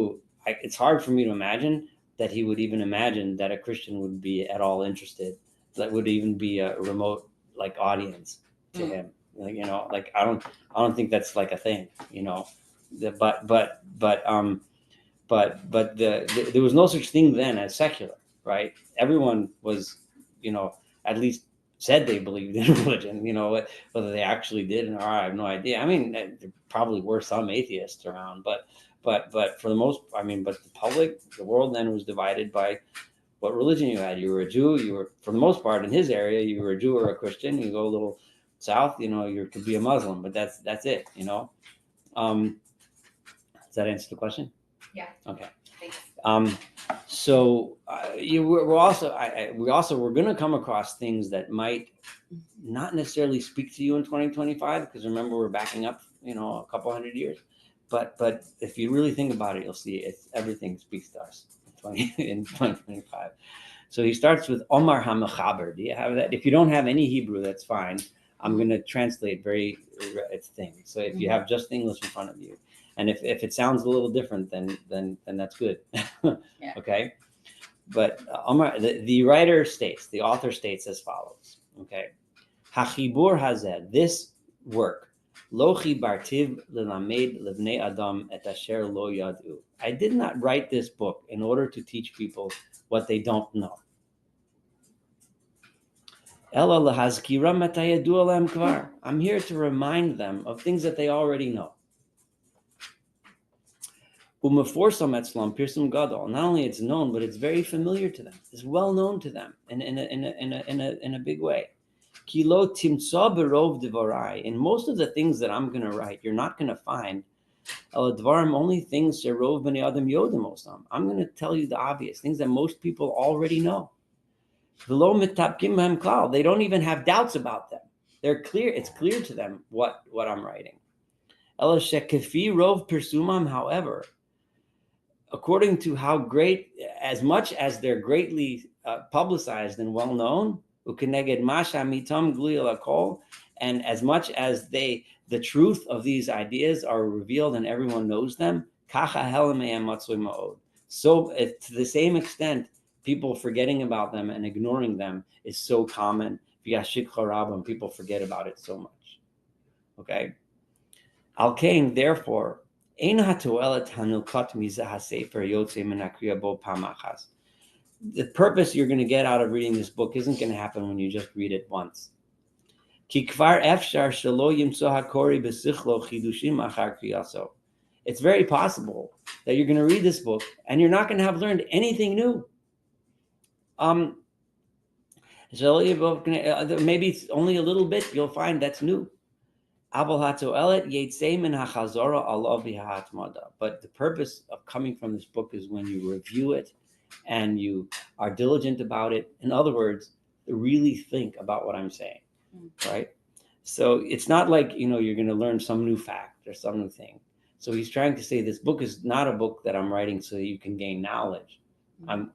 it's hard for me to imagine that he would even imagine that a Christian would be at all interested, that would even be a remote audience to him. I don't think that's like a thing, but there was no such thing then as secular, right? Everyone was, at least said they believed in religion, whether they actually did or I have no idea. There probably were some atheists around, but for the most, but the world then was divided by what religion you had. You were a Jew, you were, for the most part in his area, you were a Jew or a Christian. You go a little south, you could be a Muslim, but that's it, Does that answer the question? Yeah. Okay. Thanks. We're going to come across things that might not necessarily speak to you in 2025, because remember, we're backing up, a couple hundred years. But if you really think about it, you'll see everything speaks to us in 2025. So he starts with Omar HaMechaber. Do you have that? If you don't have any Hebrew, that's fine. I'm going to translate its thing. So if you have just English in front of you, and if it sounds a little different, then that's good. Yeah. Okay. But Omar, the author states as follows. Okay. Hachibur hazeh, this work, Lochi bartiv lelamed levnei adam et asher lo yadu. I did not write this book in order to teach people what they don't know. Ela lahazkira mata yadu alam kvar. I'm here to remind them of things that they already know. Umeforsam etzlam pirsum gadol. Not only it's known, but it's very familiar to them. It's well known to them in a big way. Kilo timtza berov devarai. In most of the things that I'm going to write, you're not going to find dvarim, only things sherov bnei adam yodim osam. I'm going to tell you the obvious things that most people already know. V'lo mitapkim b'hem klal. They don't even have doubts about them. They're clear. It's clear to them what I'm writing. Ela shekefi rov persumam. However, according to how great, as much as they're greatly publicized and well known, and as much as the truth of these ideas are revealed and everyone knows them, so to the same extent, people forgetting about them and ignoring them is so common. People forget about it so much. Okay. Al kain, therefore, the purpose you're going to get out of reading this book isn't going to happen when you just read it once. It's very possible that you're going to read this book and you're not going to have learned anything new. Maybe it's only a little bit you'll find that's new. But the purpose of coming from this book is when you review it and you are diligent about it. In other words, really think about what I'm saying, right? So it's not like, you're going to learn some new fact or some new thing. So he's trying to say this book is not a book that I'm writing so that you can gain knowledge.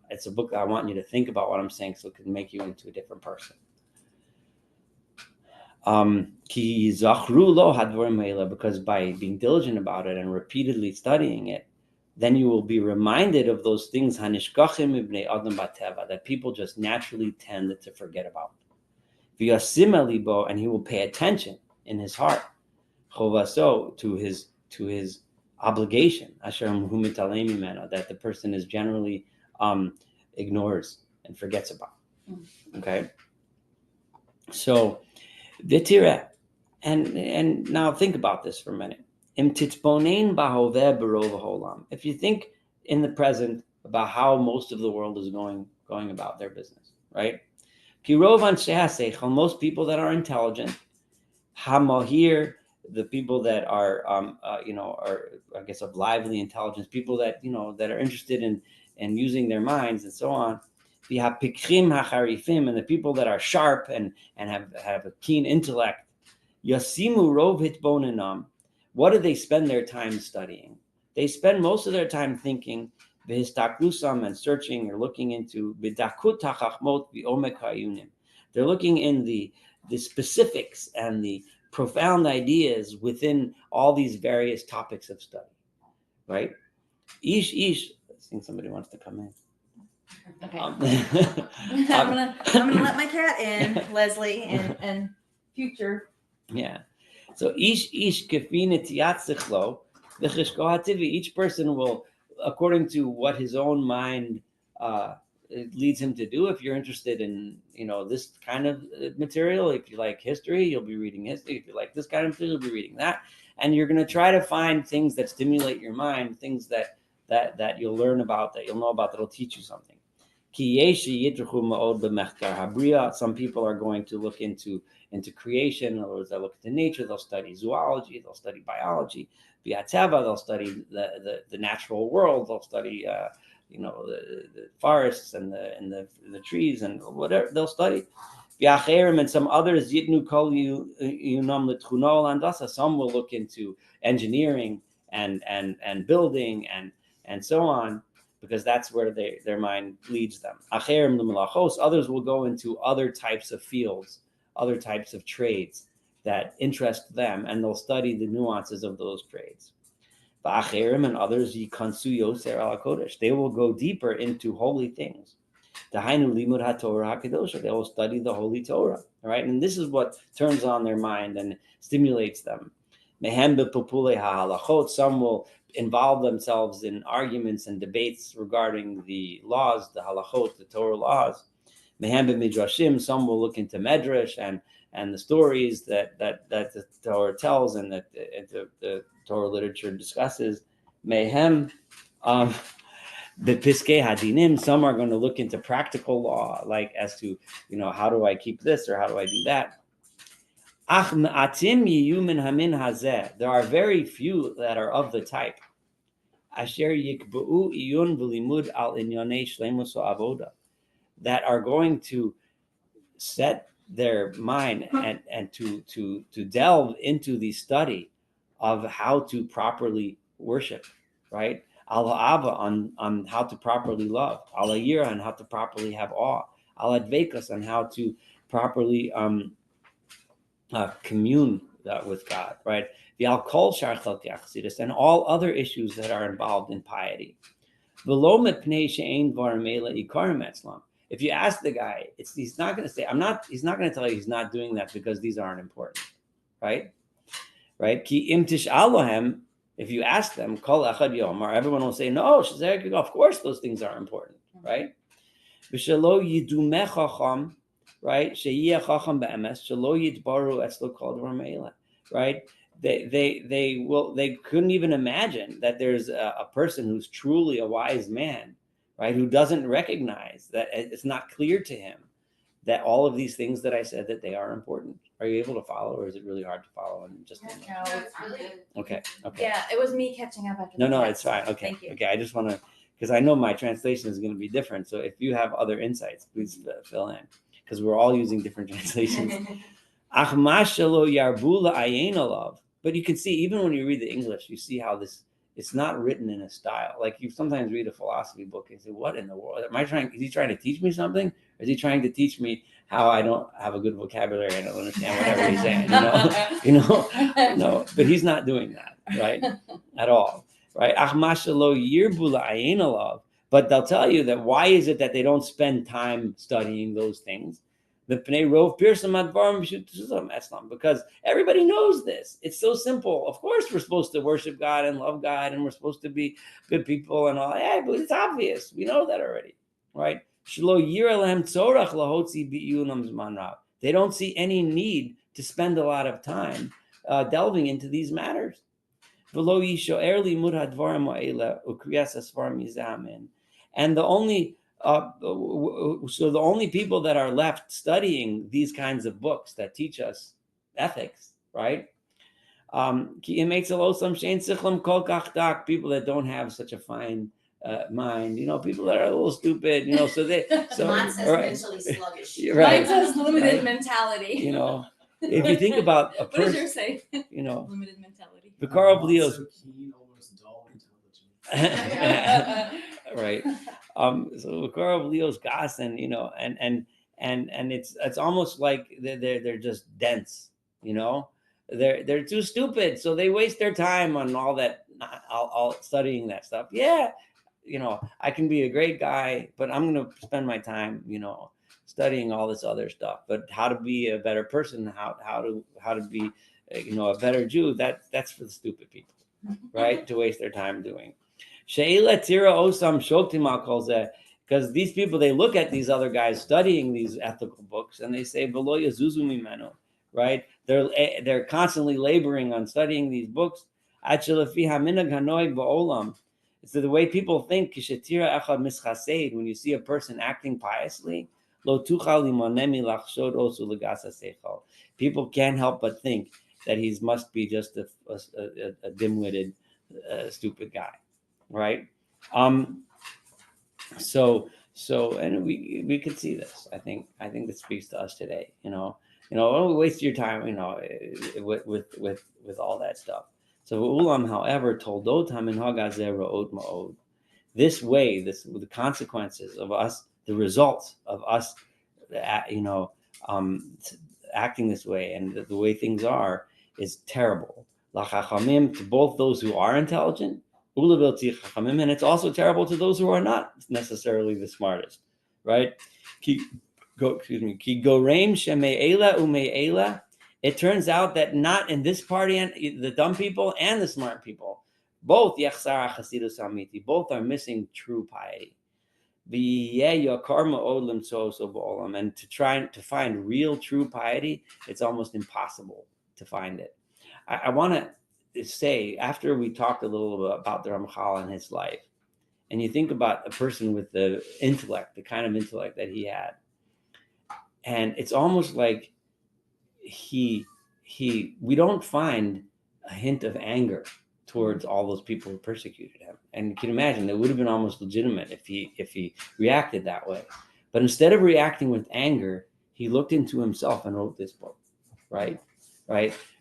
It's a book that I want you to think about what I'm saying so it can make you into a different person. Because by being diligent about it and repeatedly studying it, then you will be reminded of those things that people just naturally tend to forget about. And he will pay attention in his heart to his obligation that the person is generally ignores and forgets about. Okay, so and now think about this for a minute. If you think in the present about how most of the world is going about their business, right? Most people that are intelligent, hamahir, the people that are are, I guess, of lively intelligence, people that that are interested in using their minds and so on. And the people that are sharp and have a keen intellect. Yasimu rov hitbonenam. What do they spend their time studying? They spend most of their time thinking, v'histaklusam, and searching or looking into b'dakut hachachmot v'omek ha'yunim. They're looking in the specifics and the profound ideas within all these various topics of study, right? Ish. I think somebody wants to come in. Okay. I'm gonna let my cat in, Leslie, and future. Yeah. So each person will, according to what his own mind it leads him to do. If you're interested in this kind of material, if you like history, you'll be reading history. If you like this kind of material, you'll be reading that. And you're going to try to find things that stimulate your mind, things that you'll learn about, that you'll know about, that'll teach you something. Some people are going to look into creation. In other words, they'll look into nature. They'll study zoology. They'll study biology. They'll study the natural world. They'll study the forests and the trees and whatever they'll study. And some others, some will look into engineering and building and so on, because that's where their mind leads them. Others will go into other types of fields, other types of trades that interest them, and they'll study the nuances of those trades. And others, they will go deeper into holy things. They will study the Holy Torah, all right? And this is what turns on their mind and stimulates them. Some will involve themselves in arguments and debates regarding the laws, the halachot, the Torah laws. Some will look into medrash and the stories that the Torah tells and that the Torah literature discusses. Mehem, the Piskei Hadinim, some are going to look into practical law, like as to, how do I keep this or how do I do that? There are very few that are of the type that are going to set their mind and to delve into the study of how to properly worship, right? Al-Ha'ava on how to properly love, Al-Yira on how to properly have awe, Al-Advekas on how to properly commune with God, right? The Al-Kol Shar Chalkei Chassidus and all other issues that are involved in piety. V'lo mepnei she'ein dvarim eila ikarim etzlam. If you ask the guy, he's not going to say, he's not going to tell you he's not doing that because these aren't important, right? Right? Ki im tish'alohem, if you ask them, kol echad yomar, everyone will say, no, of course those things are important, right? V'shelo yidumeh chacham, right? She'yeh chacham be'emes, shelo yitbaru etzlo kol dvarim eila, right? They couldn't even imagine that there's a person who's truly a wise man, right, who doesn't recognize that it's not clear to him that all of these things that I said that they are important. Are you able to follow, or is it really hard to follow? And just No, it's really good. Okay. Yeah, it was me catching up after. No, it's fine. Okay, Thank you. okay. I just want to, because I know my translation is going to be different. So if you have other insights, please fill in, because we're all using different translations. But you can see, even when you read the English, you see how it's not written in a style. Like you sometimes read a philosophy book and say, what in the world? Is he trying to teach me something? Or is he trying to teach me how I don't have a good vocabulary and I don't understand whatever he's saying? No, but he's not doing that, right? At all, right? But they'll tell you that why is it that they don't spend time studying those things? Because everybody knows this. It's so simple. Of course, we're supposed to worship God and love God, and we're supposed to be good people and all. Yeah, but it's obvious. We know that already, right? They don't see any need to spend a lot of time delving into these matters. And the only so the only people that are left studying these kinds of books that teach us ethics, right? It makes a low some shane sichlam kol kach dak, people that don't have such a fine mind, people that are a little stupid, so they Mine says right. mentally sluggish. Right. Mine says limited Right. mentality. If you think about a What does person, yours say? Limited mentality. Vikaro Blios, So keen, almost dull intelligence. right? So Vikaro Blios gas and and it's almost like they're just dense, they're too stupid, so they waste their time on all that, all studying that stuff. Yeah, I can be a great guy, but I'm going to spend my time, studying all this other stuff. But how to be a better person, how to be, a better Jew, that's for the stupid people, right? To waste their time doing. Sheila Tira Osam Shoktima calls that, because these people, they look at these other guys studying these ethical books and they say, V'lo yazuzu mimenu, right? They're constantly laboring on studying these books. It's the way people think. When you see a person acting piously, people can't help but think that he must be just a dim-witted, stupid guy, right? And we could see this. I think this speaks to us today. Don't waste your time. With all that stuff. So ulam, however, toldotam in hagazera od ma'od. This way, the consequences of us, the results of us, acting this way, and the way things are, is terrible. Lachachamim, to both those who are intelligent, and it's also terrible to those who are not necessarily the smartest, right? Ki goreim sheme'ela ume'ela. It turns out that not in this party, and the dumb people and the smart people, both yachsar chasidus amiti, both are missing true piety. And to try to find real true piety, it's almost impossible to find it. I want to say, after we talked a little bit about the Ramchal and his life, and you think about a person with the intellect, the kind of intellect that he had, and it's almost like we don't find a hint of anger towards all those people who persecuted him. And you can imagine it would have been almost legitimate if he reacted that way. But instead of reacting with anger, he looked into himself and wrote this book, right?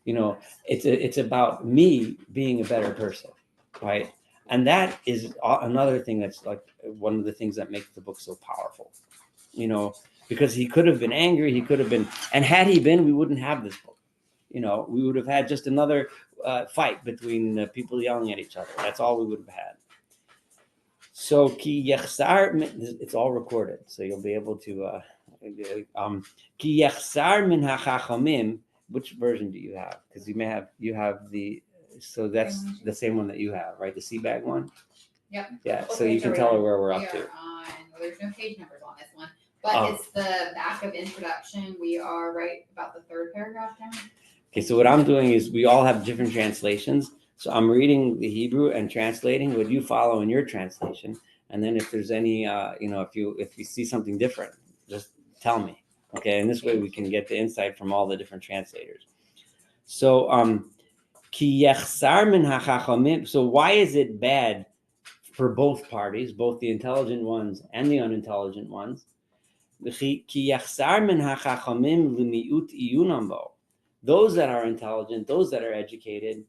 It's about me being a better person, right? And that is another thing that's like one of the things that makes the book so powerful, because he could have been angry, and had he been, we wouldn't have this book. We would have had just another fight between people yelling at each other. That's all we would have had. So ki yechsar, it's all recorded, so you'll be able to. Ki yechsar min hachachamim. Which version do you have? Because you have the. So that's the same one that you have, right? The sea bag one. Yep. Yeah. So you can tell her where we're up to. There's no page numbers on this one, but it's the back of introduction. We are right about the third paragraph now. Okay, so what I'm doing is we all have different translations. So I'm reading the Hebrew and translating what you follow in your translation. And then if there's any, if you see something different, just tell me. Okay, and this way we can get the insight from all the different translators. So, ki yechsar min hachachamim. So why is it bad for both parties, both the intelligent ones and the unintelligent ones? Ki yechsar min hachachamim l'miut iyunam bo. Those that are intelligent, those that are educated,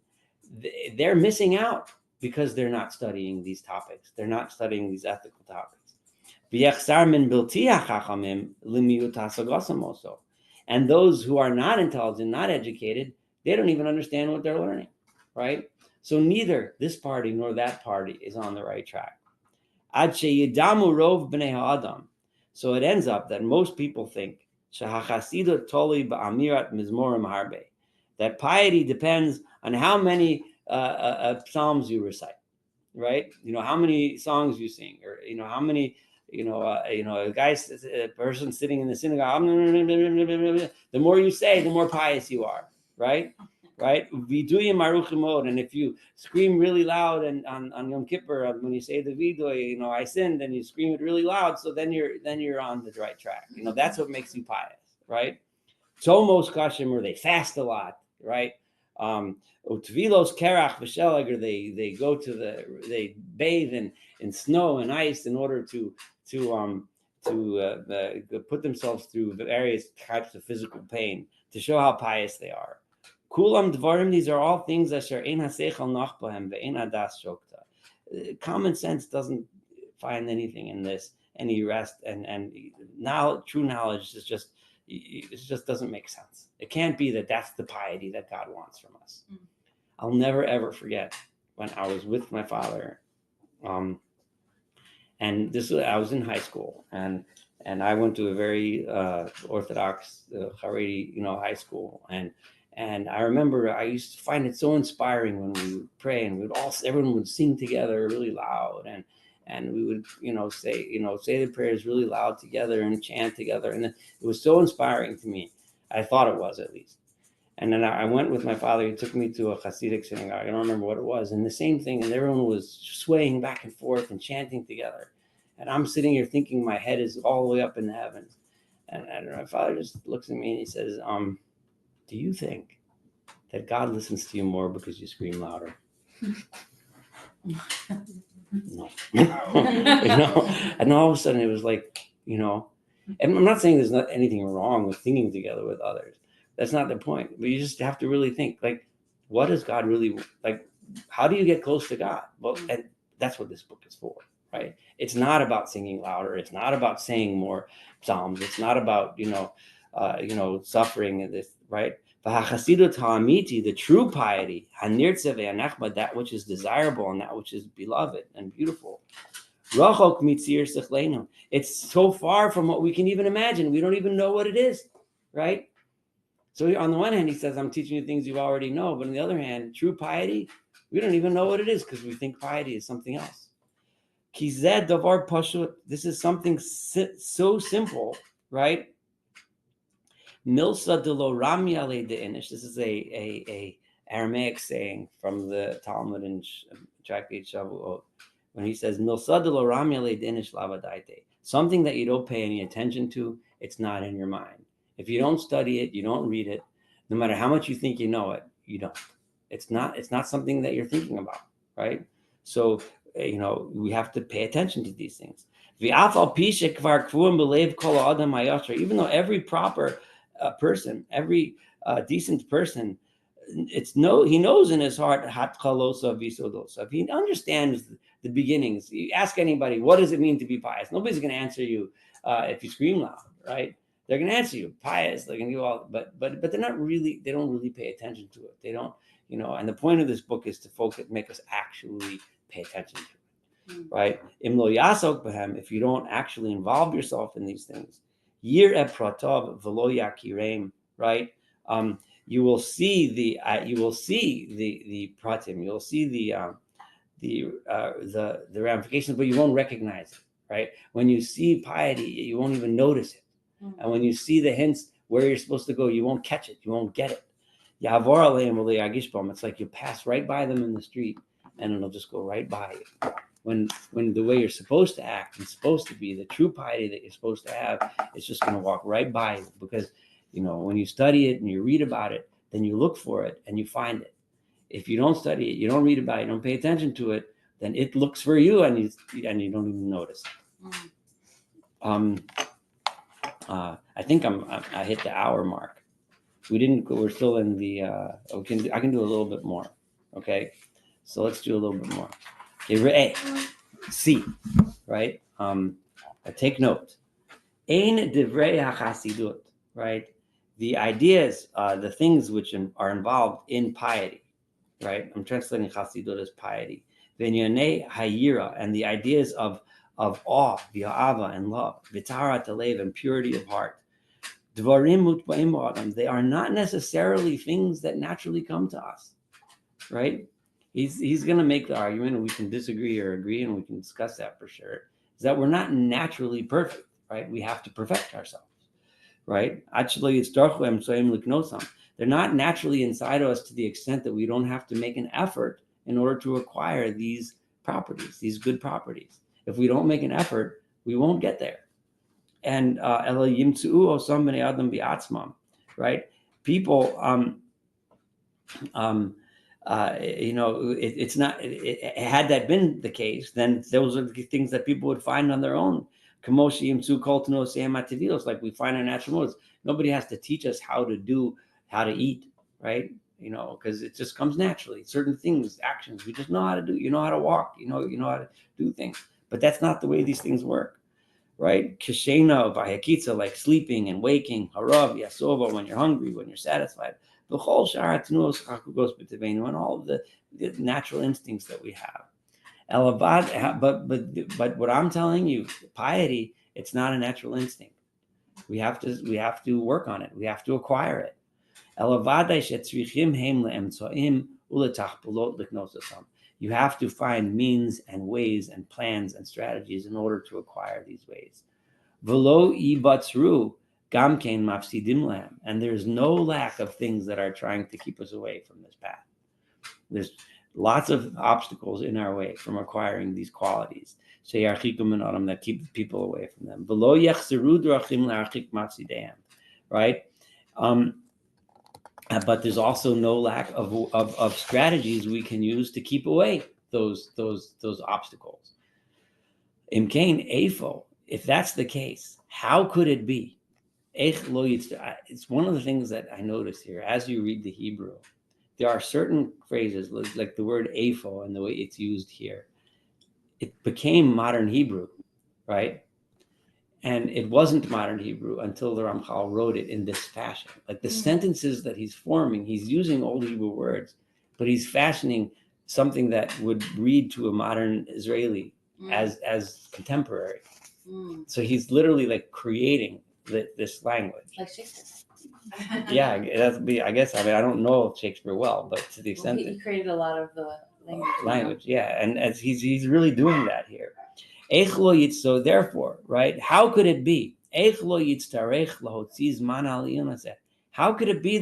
they're missing out because they're not studying these topics. They're not studying these ethical topics. And those who are not intelligent, not educated, they don't even understand what they're learning, right? So neither this party nor that party is on the right track. So it ends up that most people think that piety depends on how many psalms you recite, right? How many songs you sing, or how many, a person sitting in the synagogue. The more you say, the more pious you are, right? Right? Viduyim aruchim, and if you scream really loud and on Yom Kippur when you say the vidoy, I sinned, and you scream it really loud, so then you're on the right track. That's what makes you pious, right? Tomos kashim, or they fast a lot, right? Utvilos kerach v'shelag, or they bathe in snow and ice in order to put themselves through various types of physical pain to show how pious they are. Kulam dvarim, these are all things asher ein haseichel noch bohem ve'ein hadas shokta. Common sense doesn't find anything in this, any rest, and now true knowledge is just. It just doesn't make sense. It can't be that that's the piety that God wants from us. I'll never ever forget when I was with my father, and I was in high school, and I went to a very Orthodox Haredi, high school, and I remember I used to find it so inspiring when we would pray, and everyone would sing together really loud, and we would, say the prayers really loud together and chant together. And it was so inspiring to me. I thought it was, at least. And then I went with my father. He took me to a Hasidic synagogue. I don't remember what it was. And the same thing. And everyone was swaying back and forth and chanting together. And I'm sitting here thinking my head is all the way up in the heavens. And my father just looks at me and he says, do you think that God listens to you more because you scream louder? No. And all of a sudden it was like, and I'm not saying there's not anything wrong with thinking together with others. That's not the point. But you just have to really think, like, what does God really like? How do you get close to God? Well, and that's what this book is for, right? It's not about singing louder. It's not about saying more psalms. It's not about suffering and this, right? The true piety, that which is desirable and that which is beloved and beautiful. It's so far from what we can even imagine. We don't even know what it is, right? So on the one hand, he says, I'm teaching you things you already know. But on the other hand, true piety, we don't even know what it is because we think piety is something else. This is something so simple, right? Milsa de lo ramya le de inish. This is a Aramaic saying from the Talmud in Tractate Shavuot, when he says Milsa de lo ramya le de inish lavadaite. Something that you don't pay any attention to, it's not in your mind. If you don't study it, you don't read it, no matter how much you think you know it, you don't. It's not something that you're thinking about, right? So we have to pay attention to these things. Even though every proper person, every decent person, he knows in his heart if he understands the beginnings. You ask anybody, what does it mean to be pious? Nobody's going to answer you if you scream loud, right? They're going to answer you pious. They're going to do all, but they're not really. They don't really pay attention to it. They don't, And the point of this book is to make us actually pay attention to it, right? Imlo yasok b'hem. If you don't actually involve yourself in these things, yir et pratov v'lo yakireim, right? You will see the pratim. You'll see the ramifications, but you won't recognize it, right? When you see piety, you won't even notice it. And when you see the hints where you're supposed to go, you won't catch it. You won't get it. It's like you pass right by them in the street and it'll just go right by you. When the way you're supposed to act and supposed to be, the true piety that you're supposed to have, it's just going to walk right by you. Because, when you study it and you read about it, then you look for it and you find it. If you don't study it, you don't read about it, you don't pay attention to it, then it looks for you and you don't even notice it. I think I hit the hour mark. We're still in the, I can do a little bit more. Okay. So let's do a little bit more. Okay. C, right? Take note. Ein divrei hachasidut, right? The ideas, the things which are involved in piety, right? I'm translating chasidut as piety. V'inyanei hayira, and the ideas of awe, v'ha'ava, and love, v'taharat halev, and purity of heart. Dvarim mutba'im ba'adam, they are not necessarily things that naturally come to us, right? He's going to make the argument, and we can disagree or agree, and we can discuss that for sure, is that we're not naturally perfect, right? We have to perfect ourselves, right? Actually, they're not naturally inside of us to the extent that we don't have to make an effort in order to acquire these properties, these good properties. If we don't make an effort, we won't get there. And right? People, it's not. Had that been the case, then those are the things that people would find on their own. Like we find our natural modes. Nobody has to teach us how to eat, right? Because it just comes naturally. Certain things, actions, we just know how to do. You know how to walk. You know how to do things. But that's not the way these things work, right? Kishena v'hayakitza, like sleeping and waking. Harav yasova, when you're hungry, when you're satisfied. The whole sharat nuos chakugos b'tevenu, and all of the natural instincts that we have. But what I'm telling you, piety, it's not a natural instinct. We have to work on it. We have to acquire it. You have to find means and ways and plans and strategies in order to acquire these ways. And there's no lack of things that are trying to keep us away from this path. There's lots of obstacles in our way from acquiring these qualities that keep people away from them. Right? But there's also no lack of strategies we can use to keep away those obstacles. Imkain Efo, if that's the case, how could it be? It's one of the things that I notice here as you read the Hebrew. There are certain phrases like the word Efo and the way it's used here. It became modern Hebrew, right? And it wasn't modern Hebrew until the Ramchal wrote it in this fashion. Like the sentences that he's forming, he's using old Hebrew words, but he's fashioning something that would read to a modern Israeli as contemporary. So he's literally like creating this language. Like Shakespeare. Yeah, I guess. I mean, I don't know Shakespeare well, but to the extent He created a lot of the language. yeah, and as he's really doing that here. So therefore, right? How could it be? How could it be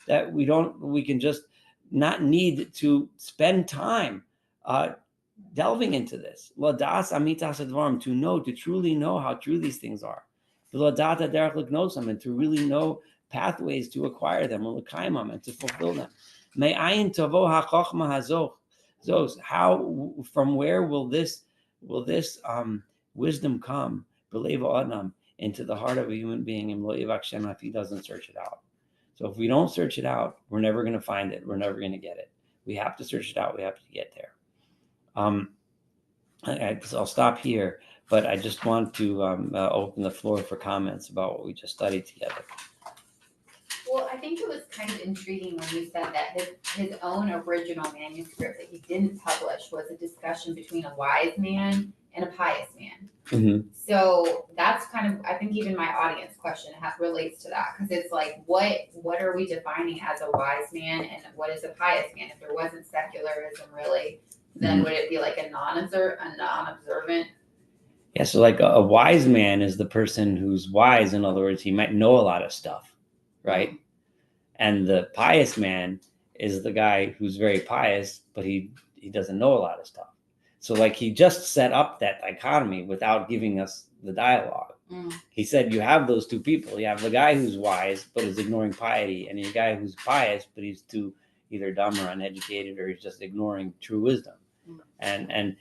that we can just not need to spend time delving into this? To truly know how true these things are. And to really know pathways to acquire them and to fulfill them. How, from where will this wisdom come into the heart of a human being if he doesn't search it out? So if we don't search it out, we're never going to find it. We're never going to get it. We have to search it out. We have to get there. I'll stop here, but I just want to open the floor for comments about what we just studied together. Well, I think it was kind of intriguing when you said that his own original manuscript that he didn't publish was a discussion between a wise man and a pious man. Mm-hmm. So that's kind of, I think even my audience question relates to that, because it's like, what are we defining as a wise man and what is a pious man? If there wasn't secularism really, then would it be like a non-observant? Yeah, so like a wise man is the person who's wise. In other words, he might know a lot of stuff, right? And the pious man is the guy who's very pious, but he doesn't know a lot of stuff. So like he just set up that dichotomy without giving us the dialogue. He said you have those two people. You have the guy who's wise but is ignoring piety, and the guy who's pious but he's too either dumb or uneducated, or he's just ignoring true wisdom. And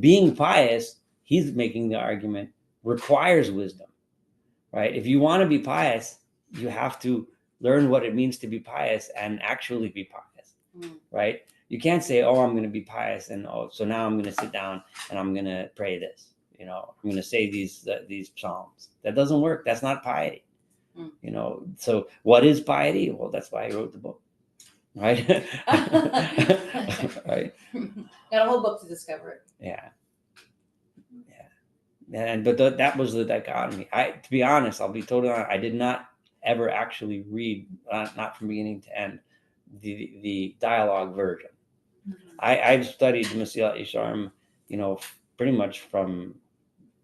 being pious, he's making the argument, requires wisdom, right? If you want to be pious, you have to learn what it means to be pious and actually be pious, right? You can't say, oh, I'm going to be pious, and so now I'm going to sit down and I'm going to pray this. I'm going to say these psalms. That doesn't work. That's not piety. So what is piety? Well, that's why I wrote the book, right? Right. Got a whole book to discover it. Yeah. But that was the dichotomy. To be honest, I'll be totally honest, I did not ever actually read, not from beginning to end, the dialogue version. I've studied Mesilat Yesharim, pretty much from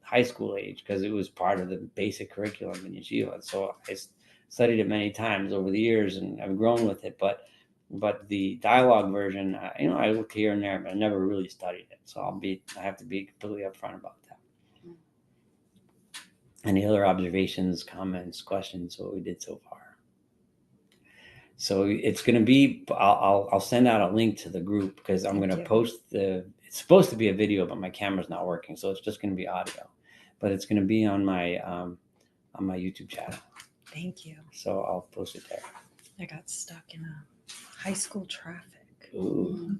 high school age, because it was part of the basic curriculum in yeshiva. And so I studied it many times over the years, and I've grown with it. But the dialogue version, I look here and there, but I never really studied it. So I have to be completely upfront about that. Any other observations, comments, questions, what we did so far? So it's going to be, I'll send out a link to the group, because I'm going to post it's supposed to be a video, but my camera's not working. So it's just going to be audio, but it's going to be on my YouTube channel. Thank you. So I'll post it there. I got stuck in a high school traffic. Ooh.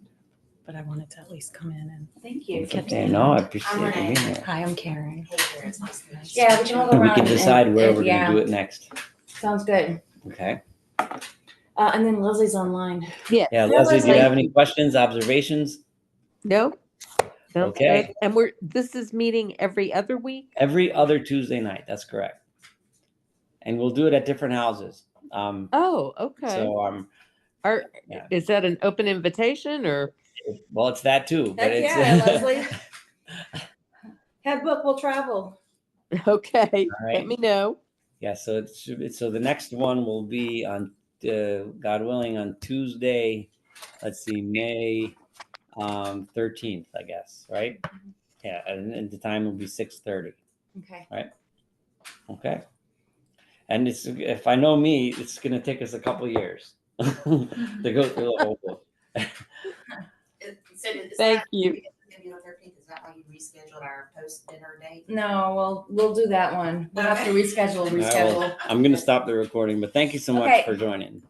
But I wanted to at least come in and Thank you. Okay, no, I appreciate you being here. hi, I'm Karen. Hey, Karen, it's nice to meet you. Yeah, we can all go And we around. can decide where we're yeah. going to do it next. Sounds good. Okay. And then Leslie's online. Yeah, Yeah, Leslie, do you Leslie. have any questions, observations? No. Okay. And this is meeting every other week? Every other Tuesday night. That's correct. And we'll do it at different houses. Oh, okay. So yeah. Is that an open invitation or? Well, it's that too. But Heck it's yeah, Leslie. Head book will travel. Okay, All right. let me know. Yeah, so so the next one will be on God willing on Tuesday. Let's see, May 13th, I guess, right? Yeah, and the time will be 6:30. Okay. Right. Okay. And if I know me, it's going to take us a couple years to go through the whole book. Thank you. Is that why you rescheduled our post-dinner date? No, well, we'll do that one. We'll have to reschedule. I'm going to stop the recording, but thank you so much Okay. for joining.